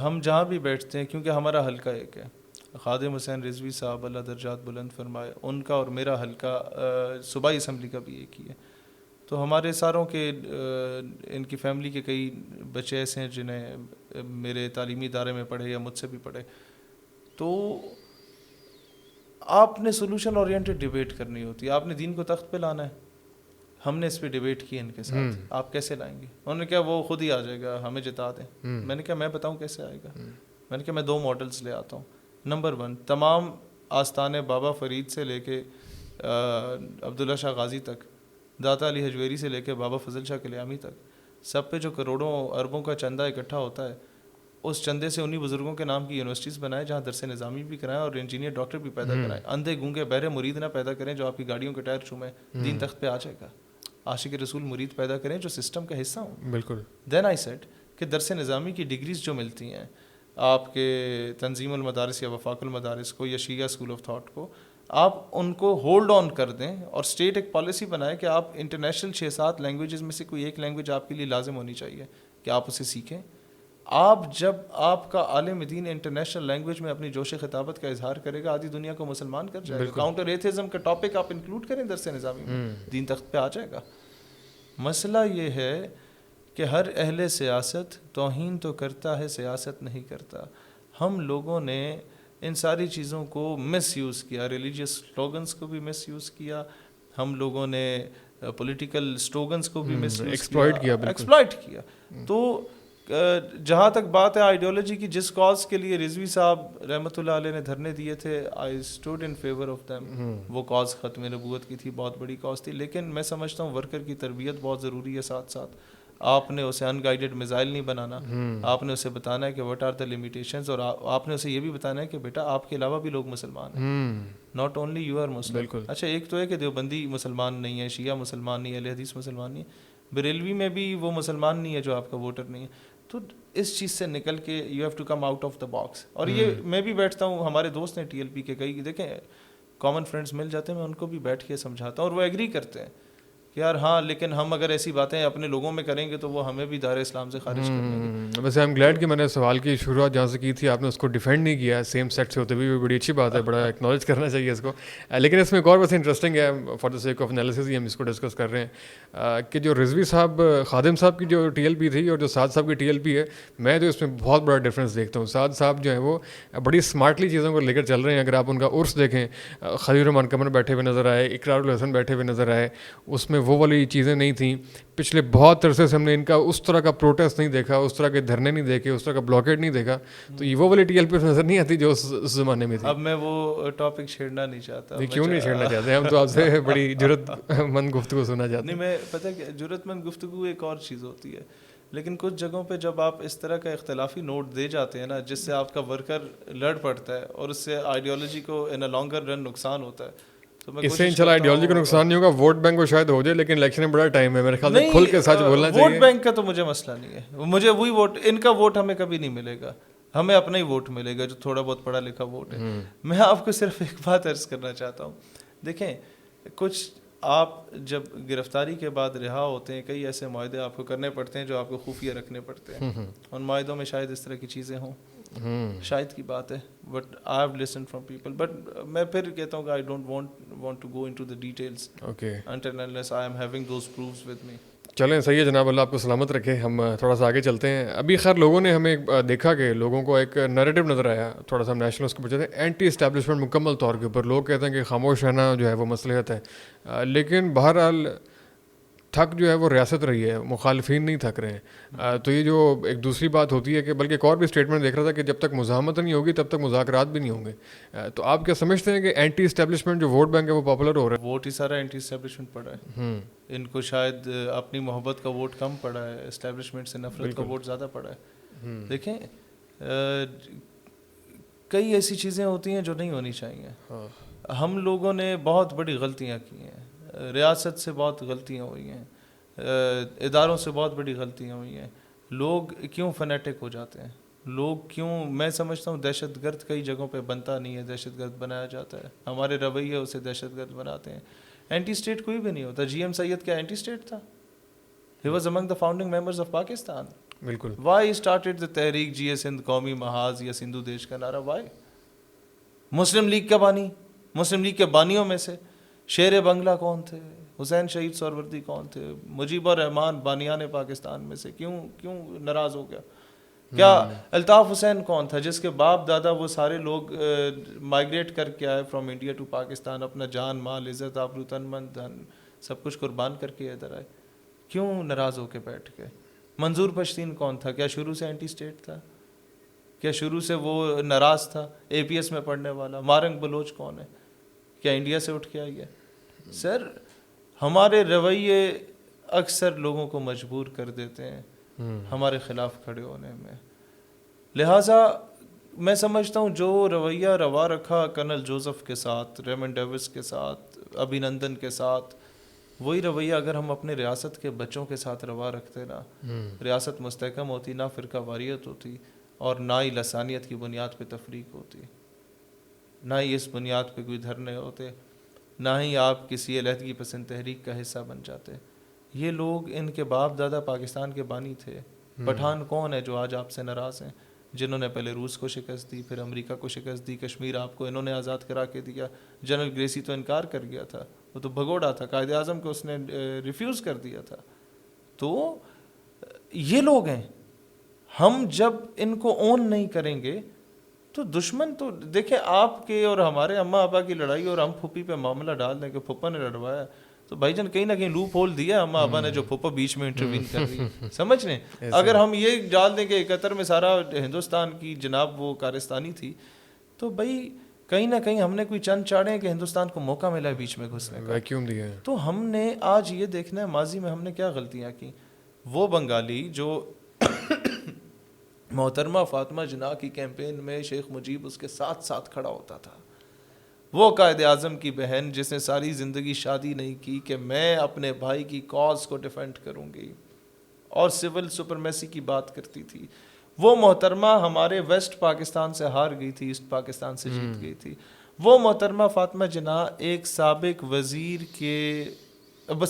ہم جہاں بھی بیٹھتے ہیں, کیونکہ ہمارا حلقہ ایک ہے, خادم حسین رضوی صاحب اللہ درجات بلند فرمائے, ان کا اور میرا حلقہ صوبائی اسمبلی کا بھی ایک ہی ہے. تو ہمارے ساروں کے ان کی فیملی کے کئی بچے ایسے ہیں جنہیں میرے تعلیمی ادارے میں پڑھے یا مجھ سے بھی پڑھے. تو آپ نے سولوشن اورینٹڈ ڈیبیٹ کرنی ہوتی ہے, آپ نے دین کو تخت پہ لانا ہے. ہم نے اس پہ ڈیبیٹ کی ان کے ساتھ, آپ کیسے لائیں گے؟ انہوں نے کہا وہ خود ہی آ جائے گا, ہمیں جتا دیں. میں نے کہا میں بتاؤں کیسے آئے گا. میں نے کہا میں 2 ماڈلز لے آتا ہوں. نمبر 1, تمام آستانے بابا فرید سے لے کے عبداللہ شاہ غازی تک, داتا علی حجویری سے لے کے بابا فضل شاہ کلیامی تک, سب پہ جو کروڑوں اربوں کا چندہ اکٹھا ہوتا ہے, اس چندے سے انہی بزرگوں کے نام کی یونیورسٹیز بنائیں جہاں درس نظامی بھی کرائیں اور انجینئر ڈاکٹر بھی پیدا کرائیں. اندھے گونگے بہرے مرید نہ پیدا کریں جو آپ کی گاڑیوں کے ٹائر چومیں, دین تخت پہ آ جائے گا. عاشق رسول مرید پیدا کریں جو سسٹم کا حصہ ہوں. بالکل. دین آئی سیڈ کہ درس نظامی کی ڈگریز جو ملتی ہیں آپ کے تنظیم المدارس یا وفاق المدارس کو یا شیعہ اسکول آف تھاٹ کو, آپ ان کو ہولڈ آن کر دیں اور اسٹیٹ ایک پالیسی بنائے کہ آپ انٹرنیشنل 6-7 لینگویجز میں سے کوئی ایک لینگویج آپ کے لیے لازم ہونی چاہیے کہ آپ اسے سیکھیں. آپ جب آپ کا عالم دین انٹرنیشنل لینگویج میں اپنی جوش خطابت کا اظہار کرے گا, آدھی دنیا کو مسلمان کر جائے گا. کاؤنٹر ایتھیزم کا ٹاپک آپ انکلوڈ کریں درس نظامی میں, دین تخت پہ آ جائے گا. مسئلہ یہ ہے کہ ہر اہل سیاست توہین تو کرتا ہے, سیاست نہیں کرتا. ہم لوگوں نے ان ساری چیزوں کو مس یوز کیا, ریلیجیس سلوگنس کو بھی مس یوز کیا, ہم لوگوں نے پولیٹیکل سلوگنس کو بھی مس ایکسپلائٹ کیا. تو جہاں تک بات ہے آئیڈیالوجی کی, جس کاز کے لیے رضوی صاحب رحمۃ اللہ علیہ نے دھرنے دیے تھے, I stood in favour of them. وہ کاز ختم نبوت کی تھی, بہت بڑی کاز تھی. لیکن میں سمجھتا ہوں ورکر کی تربیت بہت ضروری ہے. ساتھ ساتھ آپ نے اسے ان گائیڈڈ میزائل نہیں بنانا, آپ نے اسے بتانا ہے کہ وٹ آر دا لمیٹیشنز, اور آپ نے اسے یہ بھی بتانا ہے کہ بیٹا آپ کے علاوہ بھی لوگ مسلمان ہیں, not only you are Muslim. اچھا ایک تو ہے کہ دیوبندی مسلمان نہیں ہے, شیعہ مسلمان نہیں ہے, اہل حدیث مسلمان نہیں ہے, بریلوی میں بھی وہ مسلمان نہیں ہے جو آپ کا ووٹر نہیں ہے. تو اس چیز سے نکل کے you have to come out of the box. اور یہ میں بھی بیٹھتا ہوں, ہمارے دوست ہیں TLP کے کئی, دیکھیں کامن فرینڈس مل جاتے ہیں, میں ان کو بھی بیٹھ کے سمجھاتا ہوں اور وہ ایگری کرتے ہیں کہ یار ہاں, لیکن ہم اگر ایسی باتیں اپنے لوگوں میں کریں گے تو وہ ہمیں بھی دار اسلام سے خارج کر دیں گے. ویسے آئی ایم گلیڈ کہ میں نے سوال کی شروعات جہاں سے کی تھی آپ نے اس کو ڈیفینڈ نہیں کیا, سیم سیٹ سے ہوتے ہوئے بڑی اچھی بات ہے, بڑا ایکنالج کرنا چاہیے اس کو. لیکن اس میں ایک اور بس انٹرسٹنگ ہے, for the sake of analysis ہی ہم اس کو ڈسکس کر رہے ہیں, کہ جو رضوی صاحب خادم صاحب کی جو TLP تھی اور جو سعد صاحب کی TLP ہے, میں جو اس میں بہت بڑا ڈفرینس دیکھتا ہوں. سعد صاحب جو ہیں وہ بڑی اسمارٹلی چیزوں کو لے کر چل رہے ہیں. اگر آپ ان کا عرس دیکھیں, خلیل الرحمان قمر بیٹھے ہوئے نظر آئے, اقرار الحسن بیٹھے ہوئے نظر آئے, اس میں وہ والی چیزیں نہیں تھیں. پچھلے بہت عرصے سے ہم نے ان کا اس طرح کا پروٹیسٹ نہیں دیکھا, اس طرح کے دھرنے نہیں دیکھے, اس طرح کا بلاکیٹ نہیں دیکھا. تو یہ وہ والی TLP نظر نہیں آتی جو اس زمانے میں تھی. اب میں وہ ٹاپک چھیڑنا نہیں چاہتا. کیوں نہیں چھیڑنا چاہتے, ہم تو آپ سے بڑی جرت مند گفتگو سننا چاہتے ہیں. نہیں, میں پتہ کہ جرت مند گفتگو ایک اور چیز ہوتی ہے. لیکن کچھ جگہوں پہ جب آپ اس طرح کا اختلافی نوٹ دے جاتے ہیں نا جس سے آپ کا ورکر لڑ پڑتا ہے اور اس سے آئیڈیالوجی کو ان اے لانگر رن نقصان ہوتا ہے. اس سے انشاءاللہ آئیڈیالوجی کو نقصان نہیں ہوگا, ووٹ بینک کو شاید ہو جائے, لیکن الیکشن میں بڑا ٹائم ہے میرے خیال سے کھل کے سچ بولنا چاہیے. ووٹ بینک کا تو مجھے مسئلہ نہیں ہے, مجھے وہی ووٹ, ان کا ووٹ ہمیں کبھی نہیں ملے گا, ہمیں اپنا ہی ووٹ ملے گا جو تھوڑا بہت پڑھا لکھا ووٹ ہے. میں آپ کو صرف ایک بات عرض کرنا چاہتا ہوں, دیکھیں کچھ آپ جب گرفتاری کے بعد رہا ہوتے ہیں کئی ایسے معاہدے آپ کو کرنے پڑتے ہیں جو آپ کو خفیہ رکھنے پڑتے ہیں, ان معاہدوں میں شاید اس طرح کی چیزیں ہوں, شاید کی بات ہے, but I have listen from people, but میں پھر کہتا ہوں کہ I don't want to go into the details until unless I am having those proofs with me. چلیں صحیح ہے جناب, اللہ آپ کو سلامت رکھے. ہم تھوڑا سا آگے چلتے ہیں. ابھی خیر لوگوں نے ہمیں دیکھا کہ لوگوں کو ایک نیریٹو نظر آیا, تھوڑا سا ہم نیشنل اس کو پوچھتے ہیں, اینٹی اسٹیبلشمنٹ مکمل طور کے اوپر. لوگ کہتے ہیں کہ خاموش رہنا جو ہے وہ مصلحت ہے, لیکن بہرحال تھک جو ہے وہ ریاست رہی ہے, مخالفین نہیں تھک رہے ہیں. تو یہ جو ایک دوسری بات ہوتی ہے کہ بلکہ ایک اور بھی اسٹیٹمنٹ دیکھ رہا تھا کہ جب تک مزاحمت نہیں ہوگی تب تک مذاکرات بھی نہیں ہوں گے. تو آپ کیا سمجھتے ہیں کہ اینٹی اسٹیبلشمنٹ جو ووٹ بینک ہے وہ پاپولر ہو رہا ہے؟ ووٹ ہی سارا اینٹی اسٹیبلشمنٹ پڑا ہے. ان کو شاید اپنی محبت کا ووٹ کم پڑا ہے, اسٹیبلشمنٹ سے نفرت کا ووٹ زیادہ پڑا ہے. دیکھیں کئی ایسی چیزیں ہوتی ہیں جو نہیں ہونی چاہیے. ہم لوگوں نے بہت بڑی غلطیاں کی ہیں, ریاست سے بہت غلطیاں ہوئی ہیں, اداروں سے بہت بڑی غلطیاں ہوئی ہیں. لوگ کیوں فنیٹک ہو جاتے ہیں, لوگ کیوں, میں سمجھتا ہوں دہشت گرد کئی جگہوں پہ بنتا نہیں ہے, دہشت گرد بنایا جاتا ہے. ہمارے رویے اسے دہشت گرد بناتے ہیں. اینٹی اسٹیٹ کوئی بھی نہیں ہوتا. جی ایم سید کیا اینٹی اسٹیٹ تھا؟ He was among the founding members of Pakistan. بالکل. وائی اسٹارٹیڈ دا تحریک جی ایس ہند, قومی محاذ یا سندھو دیش کا نعرہ؟ وائی؟ مسلم لیگ کا بانی, مسلم لیگ کے بانیوں میں سے شیر بنگلہ کون تھے؟ حسین شہید سہروردی کون تھے؟ مجیب الرحمان بانیان پاکستان میں سے کیوں ناراض ہو گیا؟ کیا الطاف حسین کون تھا جس کے باپ دادا وہ سارے لوگ مائگریٹ کر کے آئے فرام انڈیا ٹو پاکستان, اپنا جان مال عزت آبرو تن من دھن سب کچھ قربان کر کے ادھر آئے, کیوں ناراض ہو کے بیٹھ گئے؟ منظور پشتین کون تھا؟ کیا شروع سے اینٹی اسٹیٹ تھا؟ کیا شروع سے وہ ناراض تھا؟ اے پی ایس میں پڑھنے والا. مارنگ بلوچ کون ہے؟ کیا انڈیا سے اٹھ کے آئی ہے؟ سر ہمارے رویے اکثر لوگوں کو مجبور کر دیتے ہیں ہمارے خلاف کھڑے ہونے میں. لہٰذا میں سمجھتا ہوں جو رویہ روا رکھا کرنل جوزف کے ساتھ, ریمنڈ ڈیوس کے ساتھ, ابھی نندن کے ساتھ, وہی رویہ اگر ہم اپنے ریاست کے بچوں کے ساتھ روا رکھتے نا, ریاست مستحکم ہوتی, نہ فرقہ واریت ہوتی اور نہ ہی لسانیت کی بنیاد پہ تفریق ہوتی, نہ ہی اس بنیاد پہ کوئی دھرنے ہوتے, نہ ہی آپ کسی علیحدگی پسند تحریک کا حصہ بن جاتے. یہ لوگ ان کے باپ دادا پاکستان کے بانی تھے. پٹھان کون ہے جو آج آپ سے ناراض ہیں, جنہوں نے پہلے روس کو شکست دی, پھر امریکہ کو شکست دی, کشمیر آپ کو انہوں نے آزاد کرا کے دیا. جنرل گریسی تو انکار کر گیا تھا, وہ تو بھگوڑا تھا, قائد اعظم کو اس نے ریفیوز کر دیا تھا. تو یہ لوگ ہیں, ہم جب ان کو اون نہیں کریں گے تو دشمن تو دیکھیں آپ کے اور ہمارے اماں ابا کی لڑائی اور ہم پھوپھی پہ معاملہ ڈال دیں کہ پھوپھا نے لڑوایا, تو بھائی جان کہیں نہ کہیں لوپ ہول دیا اماں ابا نے جو پھوپھا بیچ میں انٹروین کر رہی ہے. سمجھ لیں, اگر ہم یہ ڈال دیں کہ 71 میں سارا ہندوستان کی جناب وہ کارستانی تھی, تو بھائی کہیں نہ کہیں ہم نے کوئی چند چاڑے کہ ہندوستان کو موقع ملا ہے بیچ میں گھسنے کا, ویکیوم دیا ہے. تو ہم نے آج یہ دیکھنا ہے ماضی میں ہم نے کیا غلطیاں کی. وہ بنگالی جو محترمہ فاطمہ جناح کی کیمپین میں شیخ مجیب اس کے ساتھ ساتھ کھڑا ہوتا تھا, وہ قائد اعظم کی بہن جس نے ساری زندگی شادی نہیں کی کہ میں اپنے بھائی کی کاز کو ڈیفینڈ کروں گی اور سول سپرمیسی کی بات کرتی تھی, وہ محترمہ ہمارے ویسٹ پاکستان سے ہار گئی تھی, ایسٹ پاکستان سے جیت گئی تھی. وہ محترمہ فاطمہ جناح ایک سابق وزیر کے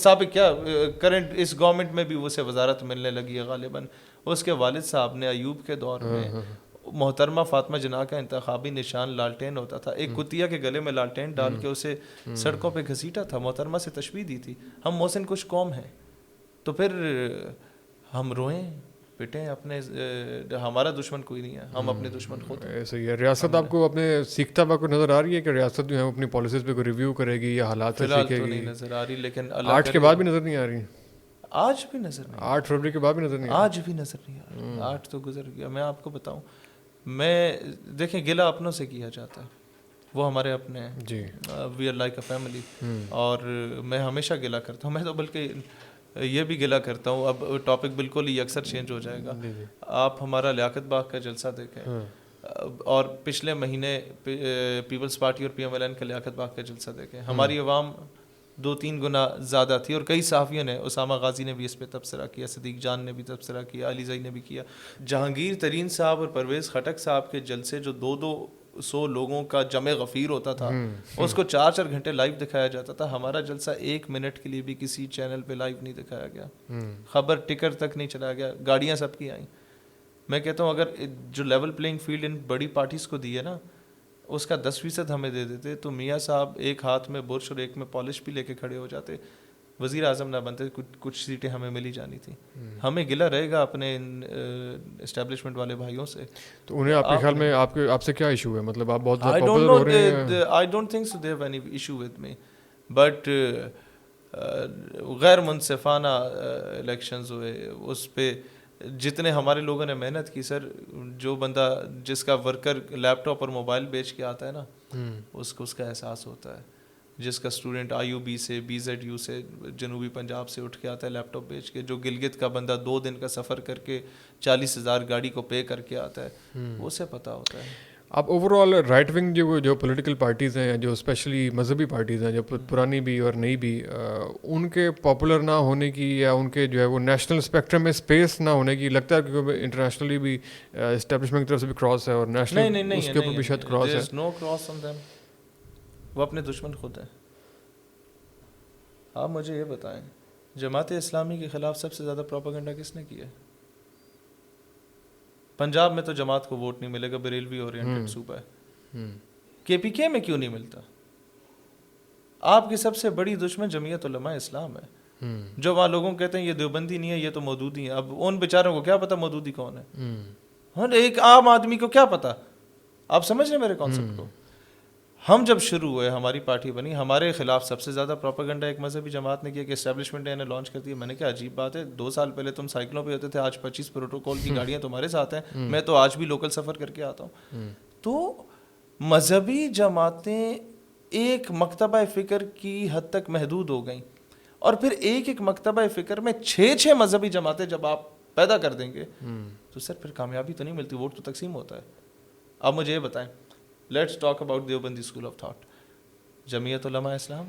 سابق کیا کرنٹ اس گورنمنٹ میں بھی اسے وزارت ملنے لگی ہے غالباً. اس کے والد صاحب نے ایوب کے دور میں محترمہ فاطمہ جناح کا انتخابی نشان لالٹین ہوتا تھا, ایک کتیا کے گلے میں لالٹین ڈال کے اسے سڑکوں پہ گھسیٹا تھا, محترمہ سے تشبیہ دی تھی. ہم محسن کش قوم ہیں, تو پھر ہم روئیں پٹیں اپنے, ہمارا دشمن کوئی نہیں ہے, ہم اپنے دشمن خود ہیں. ایسا ہی ہے. ریاست آپ کو اپنے سیکھتا ہوا کو نظر آ رہی ہے کہ ریاست جو ہے اپنی پالیسیز پہ کوئی ریویو کرے گی یا حالات سے سیکھے گی؟ نہیں نظر آ رہی, لیکن 8 کے بعد بھی نظر نہیں آ رہی, آج بھی نظر نہیں, 8 فروری کے بعد بھی نظر نہیں, آج بھی نظر نہیں آ رہی. 8 تو گزر گیا. میں آپ کو بتاؤں, میں دیکھیں گلا اپنوں سے کیا جاتا ہے, وہ ہمارے اپنے ہیں, جی, we are like a family, اور میں ہمیشہ گلا کرتا ہوں. میں تو بلکہ یہ بھی گلا کرتا ہوں, اب ٹاپک بالکل ہی اکثر چینج ہو جائے گا. آپ ہمارا لیاقت باغ کا جلسہ دیکھیں اور پچھلے مہینے پیپلز پارٹی اور پی ایم ایل این کا لیاقت باغ کا جلسہ دیکھیں. ہماری عوام 2-3 گنا زیادہ تھی, اور کئی صحافیوں نے, اسامہ غازی نے بھی اس پہ تبصرہ کیا, صدیق جان نے بھی تبصرہ کیا, علی زئی نے بھی کیا. جہانگیر ترین صاحب اور پرویز خٹک صاحب کے جلسے جو 200 لوگوں کا جمع غفیر ہوتا تھا, اس کو 4 گھنٹے لائیو دکھایا جاتا تھا. ہمارا جلسہ 1 منٹ کے لیے بھی کسی چینل پہ لائیو نہیں دکھایا گیا, خبر ٹکر تک نہیں چلایا گیا, گاڑیاں سب کی آئیں. میں کہتا ہوں اگر جو لیول پلینگ فیلڈ ان بڑی پارٹیز کو دی ہے نا, اس کا 10% ہمیں دے دیتے تو میاں صاحب ایک ہاتھ میں برش اور ایک میں پالش بھی لے کے کھڑے ہو جاتے, وزیر اعظم نہ بنتے, کچھ سیٹیں ہمیں ملی جانی تھی. ہمیں گلہ رہے گا اپنے اسٹیبلشمنٹ والے بھائیوں سے. تو انہیں آپ کے خیال میں آپ سے کیا ایشو ہے, مطلب آپ بہت زیادہ پاپولر ہو رہے ہیں؟ I don't think so they have any issue with me, but غیر منصفانہ الیکشنز ہوئے, اس پہ جتنے ہمارے لوگوں نے محنت کی سر, جو بندہ جس کا ورکر لیپ ٹاپ اور موبائل بیچ کے آتا ہے نا, اس کو اس کا احساس ہوتا ہے. جس کا اسٹوڈنٹ IUB سے BZU سے جنوبی پنجاب سے اٹھ کے آتا ہے لیپ ٹاپ بیچ کے, جو گلگت کا بندہ 2 دن کا سفر کر کے 40,000 گاڑی کو پے کر کے آتا ہے, وہ اسے پتہ ہوتا ہے. آپ اوور آل رائٹ ونگ جو پولیٹیکل پارٹیز ہیں, جو اسپیشلی مذہبی پارٹیز ہیں, جو پرانی بھی اور نئی بھی, ان کے پاپولر نہ ہونے کی یا ان کے جو ہے وہ نیشنل اسپیکٹرم میں اسپیس نہ ہونے کی لگتا ہے, کیونکہ انٹرنیشنلی بھی اسٹیبلشمنٹ کی طرف سے بھی کراس ہے اور نیشنل اس کے اوپر بھی شاید کراس ہے. نو کراس آن دیم, وہ اپنے دشمن خود ہیں. آپ مجھے یہ بتائیں, جماعت اسلامی کے خلاف سب سے زیادہ پروپیگنڈا کس نے کیا ہے؟ پنجاب میں تو جماعت کو ووٹ نہیں ملے گا, بریلوی اورینٹڈ صوبہ ہے. KPK میں کیوں نہیں ملتا؟ آپ کی سب سے بڑی دشمن جمعیت علماء اسلام ہے, جو وہاں لوگوں کہتے ہیں یہ دیوبندی نہیں ہے, یہ تو مودودی ہیں. اب ان بیچاروں کو کیا پتا مودودی کون ہے؟ ایک عام آدمی کو کیا پتا؟ آپ سمجھ رہے میرے کانسیپٹ کو؟ ہم جب شروع ہوئے, ہماری پارٹی بنی, ہمارے خلاف سب سے زیادہ پروپیگنڈا ایک مذہبی جماعت نے کیا کہ اسٹیبلشمنٹ نے لانچ کر دیا. میں نے کہا عجیب بات ہے, 2 سال پہلے تم سائیکلوں پہ ہوتے تھے, آج 25 پروٹوکول کی گاڑیاں تمہارے ساتھ ہیں, میں تو آج بھی لوکل سفر کر کے آتا ہوں. تو مذہبی جماعتیں ایک مکتبہ فکر کی حد تک محدود ہو گئیں, اور پھر ایک مکتبہ فکر میں 6 مذہبی جماعتیں جب آپ پیدا کر دیں گے تو سر پھر کامیابی تو نہیں ملتی, ووٹ تو تقسیم ہوتا ہے. آپ مجھے یہ بتائیں, let's talk about Deobandi school of thought. Jamiat Ulema Islam,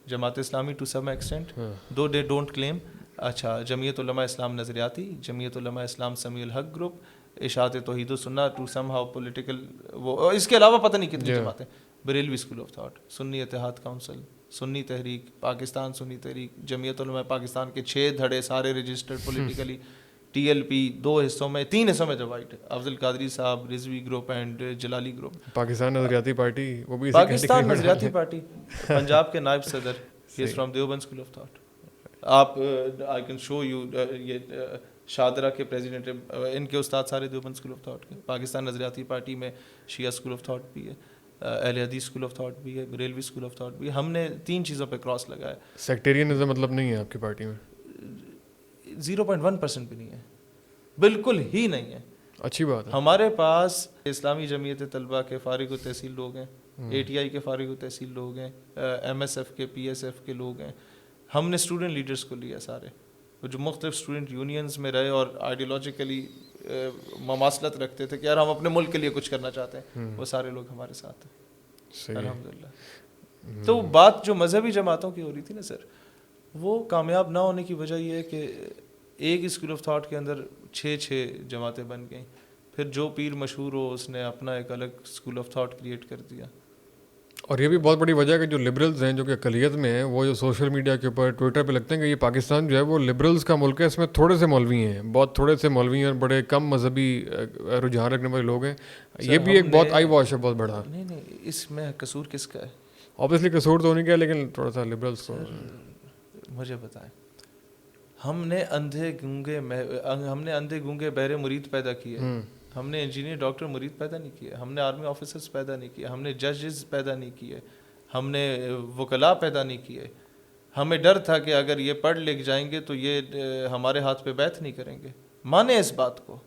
Jamaat Islami to some extent, though they don't claim. اچھا, جمعیت علماء اسلام نظریاتی, جمعیت علماء اسلام سمیع الحق گروپ, اشاعت توحید و سنہ ٹو سم ہاؤ پولیٹیکل, وہ اس کے علاوہ پتہ نہیں کتنی جماعتیں. بریلوی اسکول آف تھاٹ, سنی اتحاد کونسل, سنی تحریک پاکستان, سنی تحریک, جمعیت علماء پاکستان کے 6 دھڑے سارے رجسٹرڈ پولیٹیکلی, TLP 2 حصوں میں 3 حصوں میں divide, Afzal Qadri sahib, Rizvi group and Jalali group. Pakistan Nazriati Party, وہ بھی پاکستان نظریاتی پارٹی, پنجاب کے نائب صدر, he is from Deoband school of thought. آپ آئی کین شو یو, یہ شادرہ کے پریزیڈنٹ, ان کے استاد سارے دیوبند اسکول آف تھاٹ کے. پاکستان نظریاتی پارٹی میں شیعہ اسکول آف تھاٹ بھی ہے, اہل حدیث اسکول آف تھاٹ بھی ہے, بریلوی اسکول آف تھاٹ بھی ہے. ہم نے 3 چیزوں پہ کراس لگایا. سیکٹیرینزم مطلب نہیں ہے آپ کی پارٹی میں؟ 0.1% بھی نہیں ہے, بالکل ہی نہیں ہے. اچھی بات ہے. ہمارے پاس اسلامی جمعیت طلبہ کے فارغ التحصیل لوگ ہیں, ATI کے فارغ التحصیل لوگ ہیں, MSF کے, PSF کے لوگ ہیں. ہم نے اسٹوڈنٹ لیڈرز کو لیا سارے, جو مختلف اسٹوڈنٹ یونینز میں رہے اور آئیڈیالوجیکلی مماثلت رکھتے تھے کہ یار ہم اپنے ملک کے لیے کچھ کرنا چاہتے ہیں, وہ سارے لوگ ہمارے ساتھ ہیں الحمدللہ. تو بات جو مذہبی جماعتوں کی ہو رہی تھی نا سر, وہ کامیاب نہ ہونے کی وجہ یہ ہے کہ ایک اسکول آف تھاٹ کے اندر 6 جماعتیں بن گئیں. پھر جو پیر مشہور ہو اس نے اپنا ایک الگ اسکول آف تھاٹ کریٹ کر دیا. اور یہ بھی بہت بڑی وجہ ہے کہ جو لبرلز ہیں, جو کہ اقلیت میں ہیں, وہ جو سوشل میڈیا کے اوپر ٹویٹر پہ لگتے ہیں کہ یہ پاکستان جو ہے وہ لبرلز کا ملک ہے, اس میں تھوڑے سے مولوی ہیں, بہت تھوڑے سے مولوی ہیں, اور بڑے کم مذہبی رجحان رکھنے والے لوگ ہیں. یہ بھی ایک بہت آئی واش ہے, بہت بڑا. نہیں, اس میں قصور کس کا ہے؟ اوبیسلی قصور تو نہیں کیا, لیکن تھوڑا سا لبرلز کو. مجھے بتائیں, ہم نے اندھے گونگے بہرے مرید پیدا کیے, ہم نے انجینئر ڈاکٹر مرید پیدا نہیں کیے, ہم نے آرمی آفیسرز پیدا نہیں کیے, ہم نے ججز پیدا نہیں کیے, ہم نے وکلاء پیدا نہیں کیے. ہمیں ڈر تھا کہ اگر یہ پڑھ لکھ جائیں گے تو یہ ہمارے ہاتھ پہ بیعت نہیں کریں گے. مانے اس بات کو,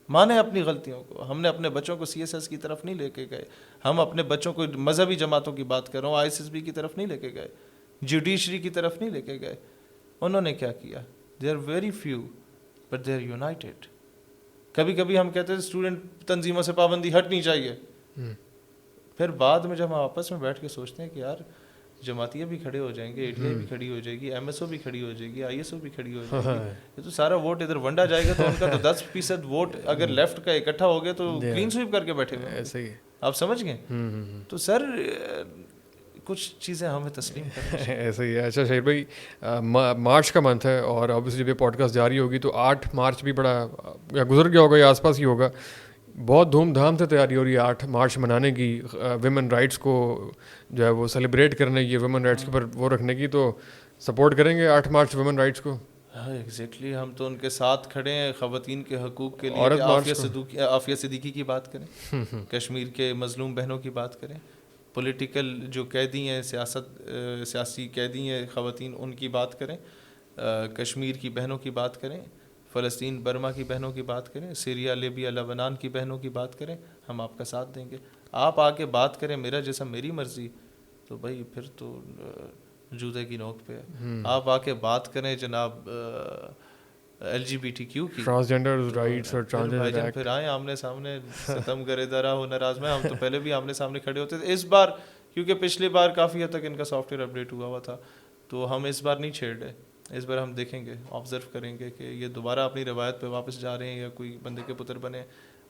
مانے اپنی غلطیوں کو. ہم نے اپنے بچوں کو CSS کی طرف نہیں لے کے گئے, ہم اپنے بچوں کو مذہبی جماعتوں کی بات کر رہا ہوں, ISSB کی طرف نہیں لے کے گئے, جوڈیشری کی طرف نہیں لے کے گئے. انہوں نے کیا کیا؟ They are very few but they are united. کبھی کبھی ہم کہتے ہیں اسٹوڈنٹ تنظیموں سے پابندی ہٹنی چاہیے, پھر بعد میں جب ہم آپس میں بیٹھ کے سوچتے ہیں کہ یار جماعتیہ بھی کھڑے ہو جائیں گے, اے ٹی آئی بھی کھڑی ہو جائے گی, ایم ایس او بھی کھڑی ہو جائے گی, آئی ایس او بھی کھڑی ہو جائے گی, یہ تو سارا ووٹ ادھر ونڈا جائے گا, تو ان کا تو 10% ووٹ اگر لیفٹ کا اکٹھا ہو گیا تو کلین سویپ کر کے بیٹھے ہوئے. ایسے ہی آپ سمجھ گئے؟ تو سر کچھ چیزیں ہمیں تسلیم کریں. ایسے ہی ہے. اچھا شہیر بھائی, مارچ کا منتھ ہے اور obviously جب یہ پوڈ کاسٹ جاری ہوگی تو 8 مارچ بھی بڑا یا گزر گیا ہوگا یا آس پاس ہی ہوگا, بہت دھوم دھام سے تیاری ہو رہی ہے 8 مارچ منانے کی, ویمن رائٹس کو جو ہے وہ سیلیبریٹ کرنے کی, ویمن رائٹس کے اوپر وہ رکھنے کی. تو سپورٹ کریں گے 8 مارچ ویمن رائٹس کو؟ ایگزیکٹلی, ہم تو ان کے ساتھ کھڑے ہیں خواتین کے حقوق کے لیے. عافیہ صدیقی کی بات کریں, کشمیر کے مظلوم بہنوں کی بات کریں, پولیٹیکل جو قیدی ہیں, سیاسی قیدی ہیں خواتین, ان کی بات کریں, کشمیر کی بہنوں کی بات کریں, فلسطین برما کی بہنوں کی بات کریں, سیریا لیبیا لبنان کی بہنوں کی بات کریں, ہم آپ کا ساتھ دیں گے. آپ آ کے بات کریں میرا جسم میری مرضی, تو بھائی پھر تو جوتے کی نوک پہ ہے. آپ آ کے بات کریں جناب LGBTQ کی, ٹرانسجینڈر رائٹس اور ٹرانسجینڈر, پھر آئیں آمنے سامنے, ستم کرے درا ہو ناراض میں. ہم تو پہلے بھی آمنے سامنے کھڑے ہوتے تھے. اس بار کیونکہ پچھلی بار کافی حد تک ان کا سافٹ ویئر اپڈیٹ ہوا تھا, تو ہم اس بار نہیں چھیڑ رہے. اس بار ہم دیکھیں گے, آبزرو کریں گے کہ یہ دوبارہ اپنی روایت پہ واپس جا رہے ہیں یا کوئی بندے کے پتر بنے.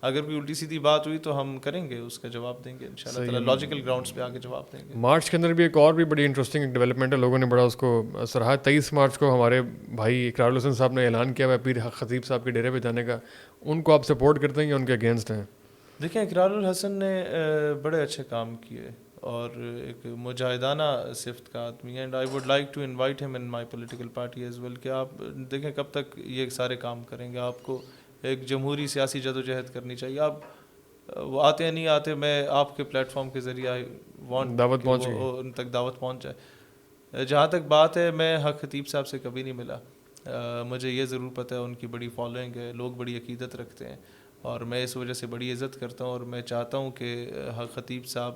اگر کوئی الٹی سیدھی بات ہوئی تو ہم کریں گے, اس کا جواب دیں گے انشاءاللہ تعالی, لاجیکل گراؤنڈس پہ آ کے جواب دیں گے. مارچ کے اندر بھی ایک اور بھی بڑی انٹرسٹنگ ڈیولپمنٹ ہے, لوگوں نے بڑا اس کو سراہا. 23 مارچ کو ہمارے بھائی اقرار الحسن صاحب نے اعلان کیا ہوا ہے پیر خطیب صاحب کے ڈیرے پہ جانے کا. ان کو آپ سپورٹ کرتے ہیں یا ان کے اگینسٹ ہیں؟ دیکھیں, اقرار الحسن نے بڑے اچھے کام کیے اور ایک مجاہدانہ صفت کا آدمی ہے, and I would like to invite him in my political party as well. کہ آپ دیکھیں کب تک یہ سارے کام کریں گے, آپ کو ایک جمہوری سیاسی جدوجہد کرنی چاہیے. آپ وہ آتے ہیں نہیں آتے, میں آپ کے پلیٹ فارم کے ذریعے دعوت ان تک دعوت پہنچ جائے. جہاں تک بات ہے, میں حق خطیب صاحب سے کبھی نہیں ملا, مجھے یہ ضرور پتہ ہے ان کی بڑی فالوئنگ ہے, لوگ بڑی عقیدت رکھتے ہیں, اور میں اس وجہ سے بڑی عزت کرتا ہوں. اور میں چاہتا ہوں کہ حق خطیب صاحب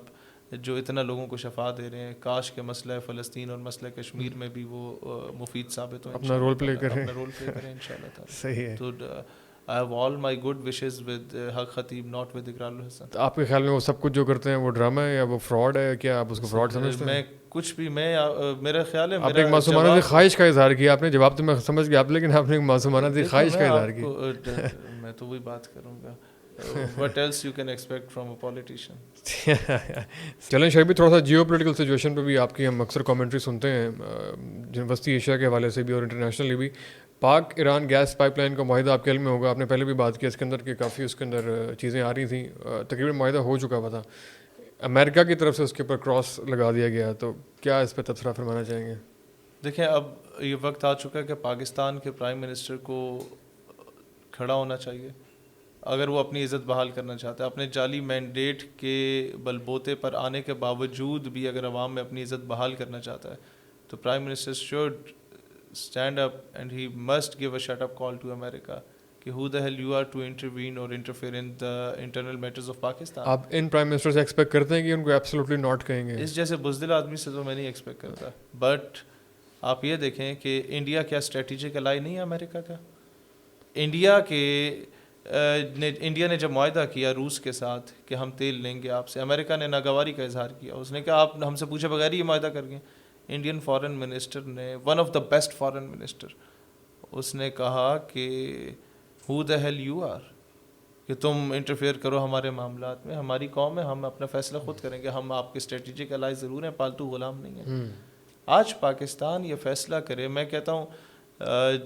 جو اتنا لوگوں کو شفا دے رہے ہیں, کاش کے مسئلہ فلسطین اور مسئلہ کشمیر میں بھی وہ مفید ثابت ہوں, اپنا رول پلے کریں انشاءاللہ تعالی. صحیح ہے. تو I have all my good wishes with حق خطیب, not with اقرار الحسن. تو آپ کے خیال میں وہ سب کچھ جو کرتے ہیں وہ ڈرامہ ہے یا وہ فراڈ ہے, کیا آپ اس کو فراڈ سمجھتے ہیں؟ میں کچھ بھی, میں میرا خیال ہے, آپ نے ایک معصومانہ سی خواہش کا اظہار کیا, آپ نے جواب تو میں سمجھ گیا آپ, لیکن آپ نے ایک معصومانہ سی خواہش کا اظہار کیا. میں تو وہی بات کروں گا, what else you can expect from a politician. چلیں شاید بھی تھوڑا سا جیو پولیٹیکل سچویشن پہ بھی آپ کی ہم اکثر کامنٹری سنتے ہیں, وسطی ایشیا کے حوالے سے بھی اور انٹرنیشنلی بھی. پاک ایران گیس پائپ لائن کا معاہدہ آپ کے علم میں ہوگا, آپ نے پہلے بھی بات کی اس کے اندر کہ کافی اس کے اندر چیزیں آ رہی تھیں, تقریباً معاہدہ ہو چکا ہوا تھا, امریکہ کی طرف سے اس کے اوپر کراس لگا دیا گیا. تو کیا اس پہ تبصرہ فرمانا چاہیں گے؟ دیکھیں, اب یہ وقت آ چکا ہے کہ پاکستان کے پرائم منسٹر کو کھڑا ہونا چاہیے اگر وہ اپنی عزت بحال کرنا چاہتا ہے. اپنے جعلی مینڈیٹ کے بلبوتے پر آنے کے باوجود بھی اگر عوام میں اپنی عزت بحال کرنا چاہتا ہے تو prime minister should stand up and he must give a shut up call to America کہ who the hell you are to intervene or interfere in the internal matters of Pakistan. آپ ان پرائم منسٹر سے expect کرتے ہیں کہ ان کو absolutely not کہیں گے؟ اس جیسے بزدل آدمی سے تو میں نہیں ایکسپیکٹ کرتا, بٹ آپ یہ دیکھیں کہ انڈیا کیا اسٹریٹجک الائی نہیں ہے امریکہ کا. انڈیا نے جب معاہدہ کیا روس کے ساتھ کہ ہم تیل لیں گے آپ سے, امریکہ نے ناگواری کا اظہار کیا, اس نے کہا آپ ہم سے پوچھے بغیر ہی یہ معاہدہ کر گئے. انڈین فارن منسٹر نے, one of the best foreign minister, اس نے کہا کہ who the hell you are کہ تم انٹرفیئر کرو ہمارے معاملات میں, ہماری قوم ہے, ہم اپنا فیصلہ خود کریں گے, ہم آپ کے اسٹریٹجک الائی ضرور ہیں, پالتو غلام نہیں ہیں. آج پاکستان یہ فیصلہ کرے, میں کہتا ہوں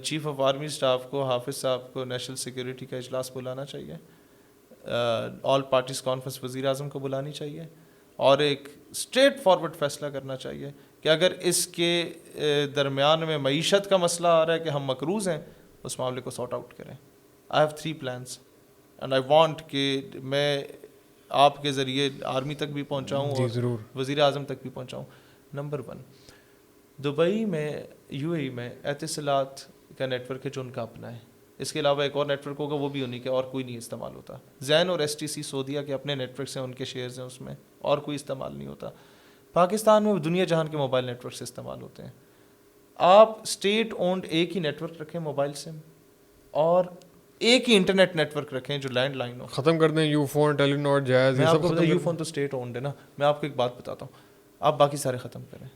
چیف آف آرمی اسٹاف کو, حافظ صاحب کو نیشنل سیکورٹی کا اجلاس بلانا چاہیے, آل پارٹیز کانفرنس وزیر اعظم کو بلانی چاہیے, اور ایک اسٹریٹ فارورڈ فیصلہ کرنا چاہیے کہ اگر اس کے درمیان میں معیشت کا مسئلہ آ رہا ہے کہ ہم مقروض ہیں, اس معاملے کو سارٹ آؤٹ کریں. I have 3 plans and I want کہ میں آپ کے ذریعے آرمی تک بھی پہنچاؤں اور وزیر اعظم تک بھی پہنچاؤں. نمبر 1, دبئی میں UAE میں اتصالات کا نیٹ ورک ہے جو ان کا اپنا ہے, اس کے علاوہ ایک اور نیٹ ورک ہوگا وہ بھی انہیں کے, اور کوئی نہیں استعمال ہوتا. زین اور STC سعودیہ کے اپنے نیٹ ورکس ہیں, ان کے شیئرز ہیں اس میں, اور کوئی استعمال نہیں ہوتا. پاکستان میں دنیا جہان کے موبائل نیٹ ورکس استعمال ہوتے ہیں. آپ اسٹیٹ اونڈ ایک ہی نیٹ ورک رکھیں موبائل سم اور ایک ہی انٹرنیٹ نیٹ ورک رکھیں جو لینڈ لائن ہو. ختم کر دیں یو فون, ٹیلی ناٹ, جائز, یہ سب ختم. یو فون تو اسٹیٹ اونڈ ہے نا. میں آپ کو ایک بات بتاتا ہوں, آپ باقی سارے ختم کریں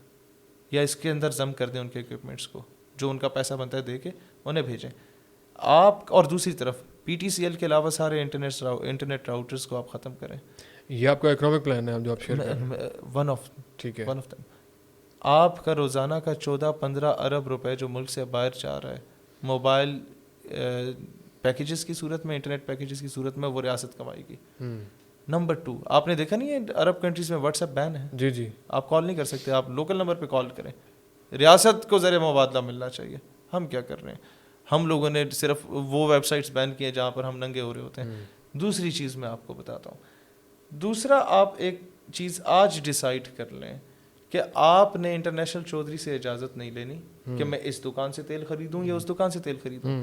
یا اس کے اندر ضم کر دیں ان کے اکوپمنٹس کو, جو ان کا پیسہ بنتا ہے دے کے انہیں بھیجیں آپ. اور دوسری طرف پی ٹی سی ایل کے علاوہ سارے انٹرنیٹ راؤٹرز کو آپ ختم کریں. یہ آپ کا اکنامک پلان ہے جو آپ شیئر کر رہے ہیں؟ ون آف ٹھیک ہے. آپ کا روزانہ کا 14-15 ارب روپے جو ملک سے باہر جا رہا ہے موبائل پیکیجز کی صورت میں, انٹرنیٹ پیکیجز کی صورت میں, وہ ریاست کمائے گی. نمبر 2, آپ نے دیکھا نہیں ہے عرب کنٹریز میں واٹس ایپ بین ہے. جی جی, آپ کال نہیں کر سکتے, آپ لوکل نمبر پہ کال کریں. ریاست کو زر مبادلہ ملنا چاہیے. ہم کیا کر رہے ہیں, ہم لوگوں نے صرف وہ ویب سائٹس بین کی ہیں جہاں پر ہم ننگے ہو رہے ہوتے ہیں. دوسری چیز میں آپ کو بتاتا ہوں, دوسرا آپ ایک چیز آج ڈیسائیڈ کر لیں کہ آپ نے انٹرنیشنل چودھری سے اجازت نہیں لینی کہ میں اس دکان سے تیل خریدوں یا اس دکان سے تیل خریدوں.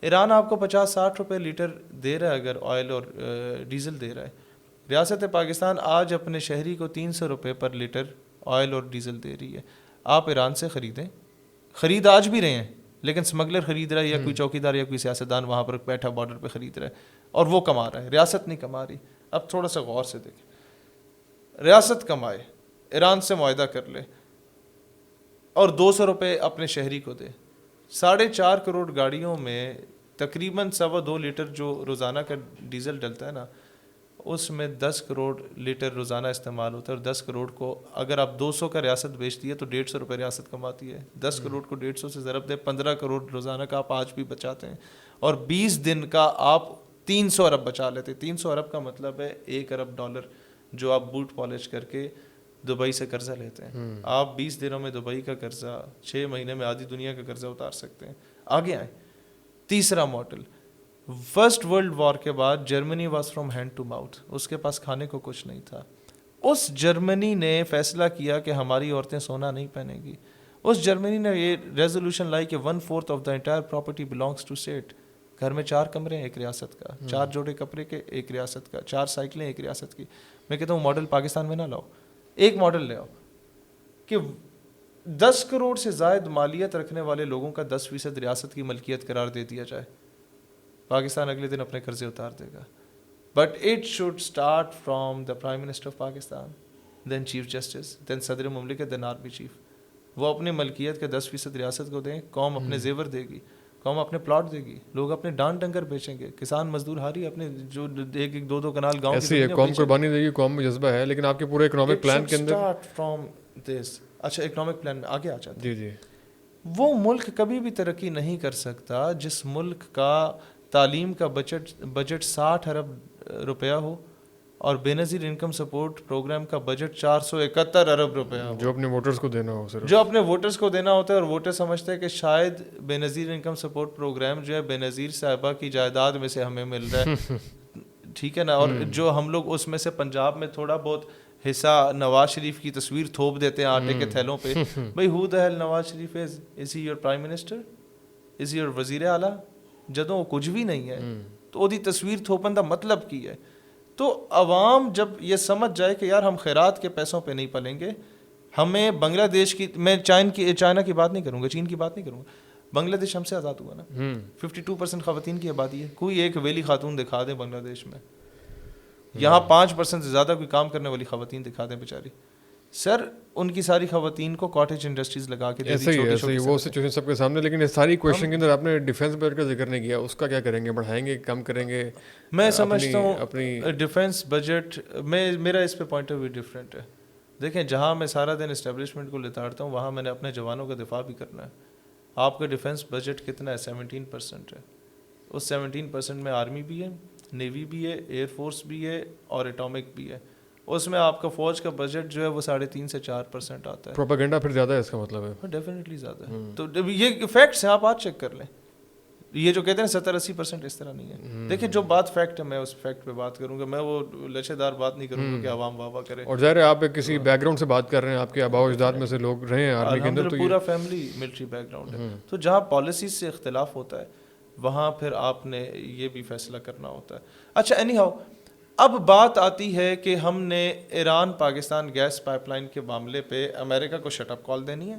ایران آپ کو 50-60 روپے لیٹر دے رہا ہے اگر آئل اور ڈیزل دے رہا ہے. ریاست پاکستان آج اپنے شہری کو 300 روپے پر لیٹر آئل اور ڈیزل دے رہی ہے. آپ ایران سے خریدیں, خرید آج بھی رہے ہیں, لیکن اسمگلر خرید رہا ہے یا کوئی چوکیدار یا کوئی سیاستدان وہاں پر بیٹھا بارڈر پہ خرید رہا ہے اور وہ کما رہا ہے, ریاست نہیں کما رہی. اب تھوڑا سا غور سے دیکھیں, ریاست کمائے, ایران سے معاہدہ کر لے اور 200 روپے اپنے شہری کو دے. 4.5 کروڑ گاڑیوں میں تقریباً 2.25 لیٹر جو روزانہ کا ڈیزل ڈلتا ہے نا, اس میں 10 کروڑ لیٹر روزانہ استعمال ہوتا ہے. اور 10 کروڑ کو اگر آپ 200 کا ریاست بیچتی ہے تو 150 روپے ریاست کماتی ہے. 10 کروڑ کو 150 سے ضرب دے, 15 کروڑ روزانہ کا آپ آج بھی بچاتے ہیں, اور 20 دن کا آپ 300 ارب بچا لیتے. 300 ارب کا مطلب ہے 1 ارب ڈالر جو آپ بوٹ پالش کر کے دبئی سے قرضہ لیتے ہیں. آپ 20 دنوں میں دبئی کا قرضہ, 6 مہینے میں آدھی دنیا کا قرضہ اتار سکتے ہیں. آگے آئیں, تیسرا ماڈل, فرسٹ ورلڈ وار کے بعد Germany was from hand to mouth. اس کے پاس کھانے کو کچھ نہیں تھا. اس جرمنی نے فیصلہ کیا کہ ہماری عورتیں سونا نہیں پہنیں گی. اس جرمنی نے یہ ریزولوشن لائی کہ 1/4 of the entire property belongs to state. گھر میں 4 کمرے ہیں ایک ریاست کا, 4 جوڑے کپڑے کے ایک ریاست کا, 4 سائیکلیں ایک ریاست کی. میں کہتا ہوں ماڈل پاکستان میں نہ لاؤ, ایک ماڈل لے آؤ کہ 10 کروڑ سے زائد مالیت رکھنے والے لوگوں کا 10% ریاست کی ملکیت قرار دے دیا جائے. پاکستان اگلے دن اپنے قرضے اتار دے گا. But it should start from the prime minister of Pakistan, then chief justice, then صدر مملکت, دین آرمی چیف. وہ اپنی ملکیت کے 10% ریاست کو دیں, قوم اپنے زیور دے گی, قوم اپنے پلاٹ دے گی, لوگ اپنے ڈانٹ ڈنگر بیچیں گے, کسان مزدور ہاری اپنے جو 1-2 کنال گاؤں ایسی ہے, قوم قربانی دے گی, قوم میں جذبہ ہے. لیکن آپ کے پورے اکنامک پلان کے اندر اسٹارٹ فرام دس. اچھا, اکنامک پلان میں آگے آ جاتا. جی جی, وہ ملک کبھی بھی ترقی نہیں کر سکتا جس ملک کا تعلیم کا بجٹ 60 ارب روپیہ ہو اور بے نظیر انکم سپورٹ پروگرام کا بجٹ 471 ارب روپیہ ہو, جو اپنے ووٹرز کو دینا ہو, صرف جو اپنے ووٹرز کو دینا ہوتا ہے. اور ووٹر سمجھتے ہیں کہ شاید بے نظیر انکم سپورٹ پروگرام جو ہے بے نظیر صاحبہ کی جائیداد میں سے ہمیں مل رہا ہے, ٹھیک ہے نا. اور جو ہم لوگ اس میں سے پنجاب میں تھوڑا بہت حصہ نواز شریف کی تصویر تھوپ دیتے ہیں آٹے کے تھیلوں پہ. بھائی who the hell Nawaz Sharif is he your prime minister, is he your وزیر اعلیٰ, جدوں وہ کچھ بھی نہیں ہے تو وہ دی تصویر تھوپن دا مطلب کی ہے. تو عوام جب یہ سمجھ جائے کہ یار ہم خیرات کے پیسوں پہ نہیں پلیں گے, ہمیں بنگلہ دیش کی, میں چائنا کی بات نہیں کروں گا, چین کی بات نہیں کروں گا, بنگلہ دیش ہم سے آزاد ہوا نا, 52% خواتین کی آبادی ہے. کوئی ایک ویلی خاتون دکھا دیں بنگلہ دیش میں, یہاں 5% سے زیادہ کوئی کام کرنے والی خواتین دکھا دیں بیچاری. سر ان کی ساری خواتین کو کاٹیج انڈسٹریز لگا کے ایسے ہی وہ سچویشن سب کے سامنے. لیکن یہ ساری کوشچن کے اندر آپ نے ڈیفینس بجٹ کا ذکر نہیں کیا, اس کا کیا کریں گے, بڑھائیں گے, کم کریں گے؟ میں سمجھتا ہوں اپنی ڈیفینس بجٹ میں میرا اس پہ پوائنٹ آف ویو ڈفرینٹ ہے. دیکھیں, جہاں میں سارا دن اسٹیبلشمنٹ کو لتاڑتا ہوں وہاں میں نے اپنے جوانوں کا دفاع بھی کرنا ہے. آپ کا ڈیفینس بجٹ کتنا ہے؟ 17% ہے. اس 17% میں آرمی بھی ہے, نیوی بھی ہے, ایئر فورس بھی ہے اور ایٹامک بھی ہے. اس میں آپ کا فوج کا بجٹ جو ہے وہ 3.5 سے 4% آتا ہے. پروپیگنڈا پھر زیادہ ہے اس کا مطلب ہے؟ ڈیفینیٹلی زیادہ ہے. تو یہ فیکٹس ہیں, آپ آج چیک کر لیں. یہ جو کہتے ہیں 70-80% اس طرح نہیں ہے. دیکھیں, جو بات فیکٹ ہے میں اس فیکٹ پہ بات کروں گا, میں وہ لچے دار بات نہیں کروں گا کہ عوام واہ واہ کرے. اور ظاہر ہے آپ کسی بیک گراؤنڈ سے بات کر رہے ہیں, آپ کے آباء و اجداد میں سے لوگ رہے ہیں آرمی کے اندر, تو پورا فیملی ملٹری بیک گراؤنڈ ہے. تو جہاں پالیسیز سے اختلاف ہوتا ہے وہاں پھر آپ نے یہ بھی فیصلہ کرنا ہوتا ہے. اچھا, اینی ہاؤ, اب بات آتی ہے کہ ہم نے Iran Pakistan gas pipeline کے معاملے پہ امریکہ کو شٹ اپ کال دینی ہے.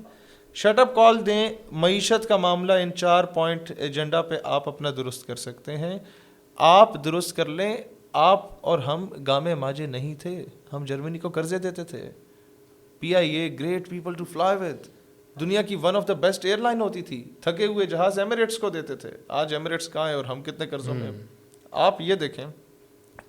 شٹ اپ کال دیں. معیشت کا معاملہ ان 4 پوائنٹ ایجنڈا پہ آپ اپنا درست کر سکتے ہیں. آپ درست کر لیں. آپ اور ہم گامے ماجے نہیں تھے. ہم جرمنی کو قرضے دیتے تھے. PIA great people to fly with. دنیا کی one of the best airline ہوتی تھی. تھکے ہوئے جہاز ایمریٹس کو دیتے تھے. آج ایمریٹس کہاں ہے اور ہم کتنے قرضوں میں. آپ یہ دیکھیں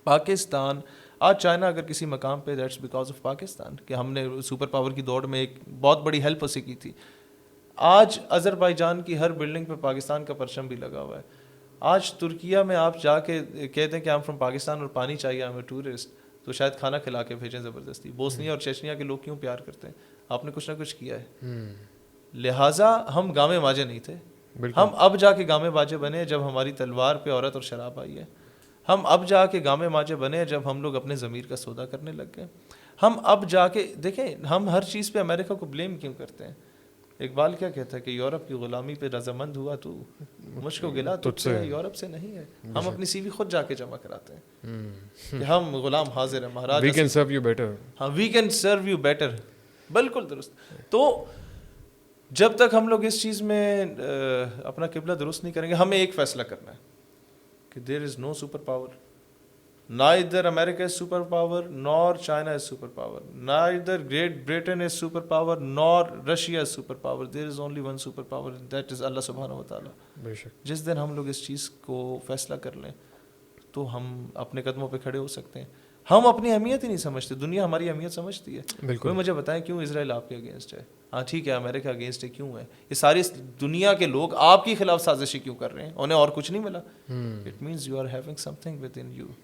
پاکستان آج چائنا اگر کسی مقام پہ دیٹس بیکاز آف پاکستان کہ ہم نے سپر پاور کی دوڑ میں ایک بہت بڑی ہیلپ اسے کی تھی. آج اذربائیجان کی ہر بلڈنگ پہ پاکستان کا پرچم بھی لگا ہوا ہے. آج ترکیہ میں آپ جا کے کہتے ہیں کہ ہم فرام پاکستان اور پانی چاہیے ہمیں ٹورسٹ تو شاید کھانا کھلا کے بھیجیں زبردستی. بوسنیا اور چیچنیا کے لوگ کیوں پیار کرتے ہیں؟ آپ نے کچھ نہ کچھ کیا ہے. لہٰذا ہم گامے ماجے نہیں تھے. ہم اب جا کے گامے ماجے بنے جب ہماری تلوار پہ عورت اور شراب آئی ہے. ہم اب جا کے گامے ماجے بنے جب ہم لوگ اپنے ضمیر کا سودا کرنے لگ گئے. ہم اب جا کے دیکھیں ہم ہر چیز پہ امریکہ کو بلیم کیوں کرتے ہیں. اقبال کیا کہتا ہے کہ یورپ کی غلامی پہ رضامند ہوا تو مجھ کو گلا تجھ سے یورپ سے نہیں ہے. ہم اپنی سی وی خود جا کے جمع کراتے ہیں کہ ہم غلام حاضر ہیں مہاراج. We can serve you better. ہاں we can serve you better. بالکل درست. تو جب تک ہم لوگ اس چیز میں اپنا قبلہ درست نہیں کریں گے ہمیں ایک فیصلہ کرنا ہے کہ there is no super power. Neither America is superpower, nor China is superpower. Neither Great Britain is superpower, nor Russia is superpower. There is only one superpower, that is Allah subhanahu wa ta'ala. بے شک جس دن ہم لوگ اس چیز کو فیصلہ کر لیں تو ہم اپنے قدموں پہ کھڑے ہو سکتے ہیں. ہم اپنی اہمیت ہی نہیں سمجھتے. دنیا ہماری اہمیت سمجھتی ہے. بالکل. مجھے بتائیں کیوں اسرائیل آپ کے اگینسٹ ہے؟ ہاں ٹھیک ہے امریکہ اگینسٹ ہے. کیوں ہے؟ یہ ساری دنیا کے لوگ آپ کے خلاف سازشی کیوں کر رہے ہیں؟ انہیں اور کچھ نہیں ملا. It means you are having something within you.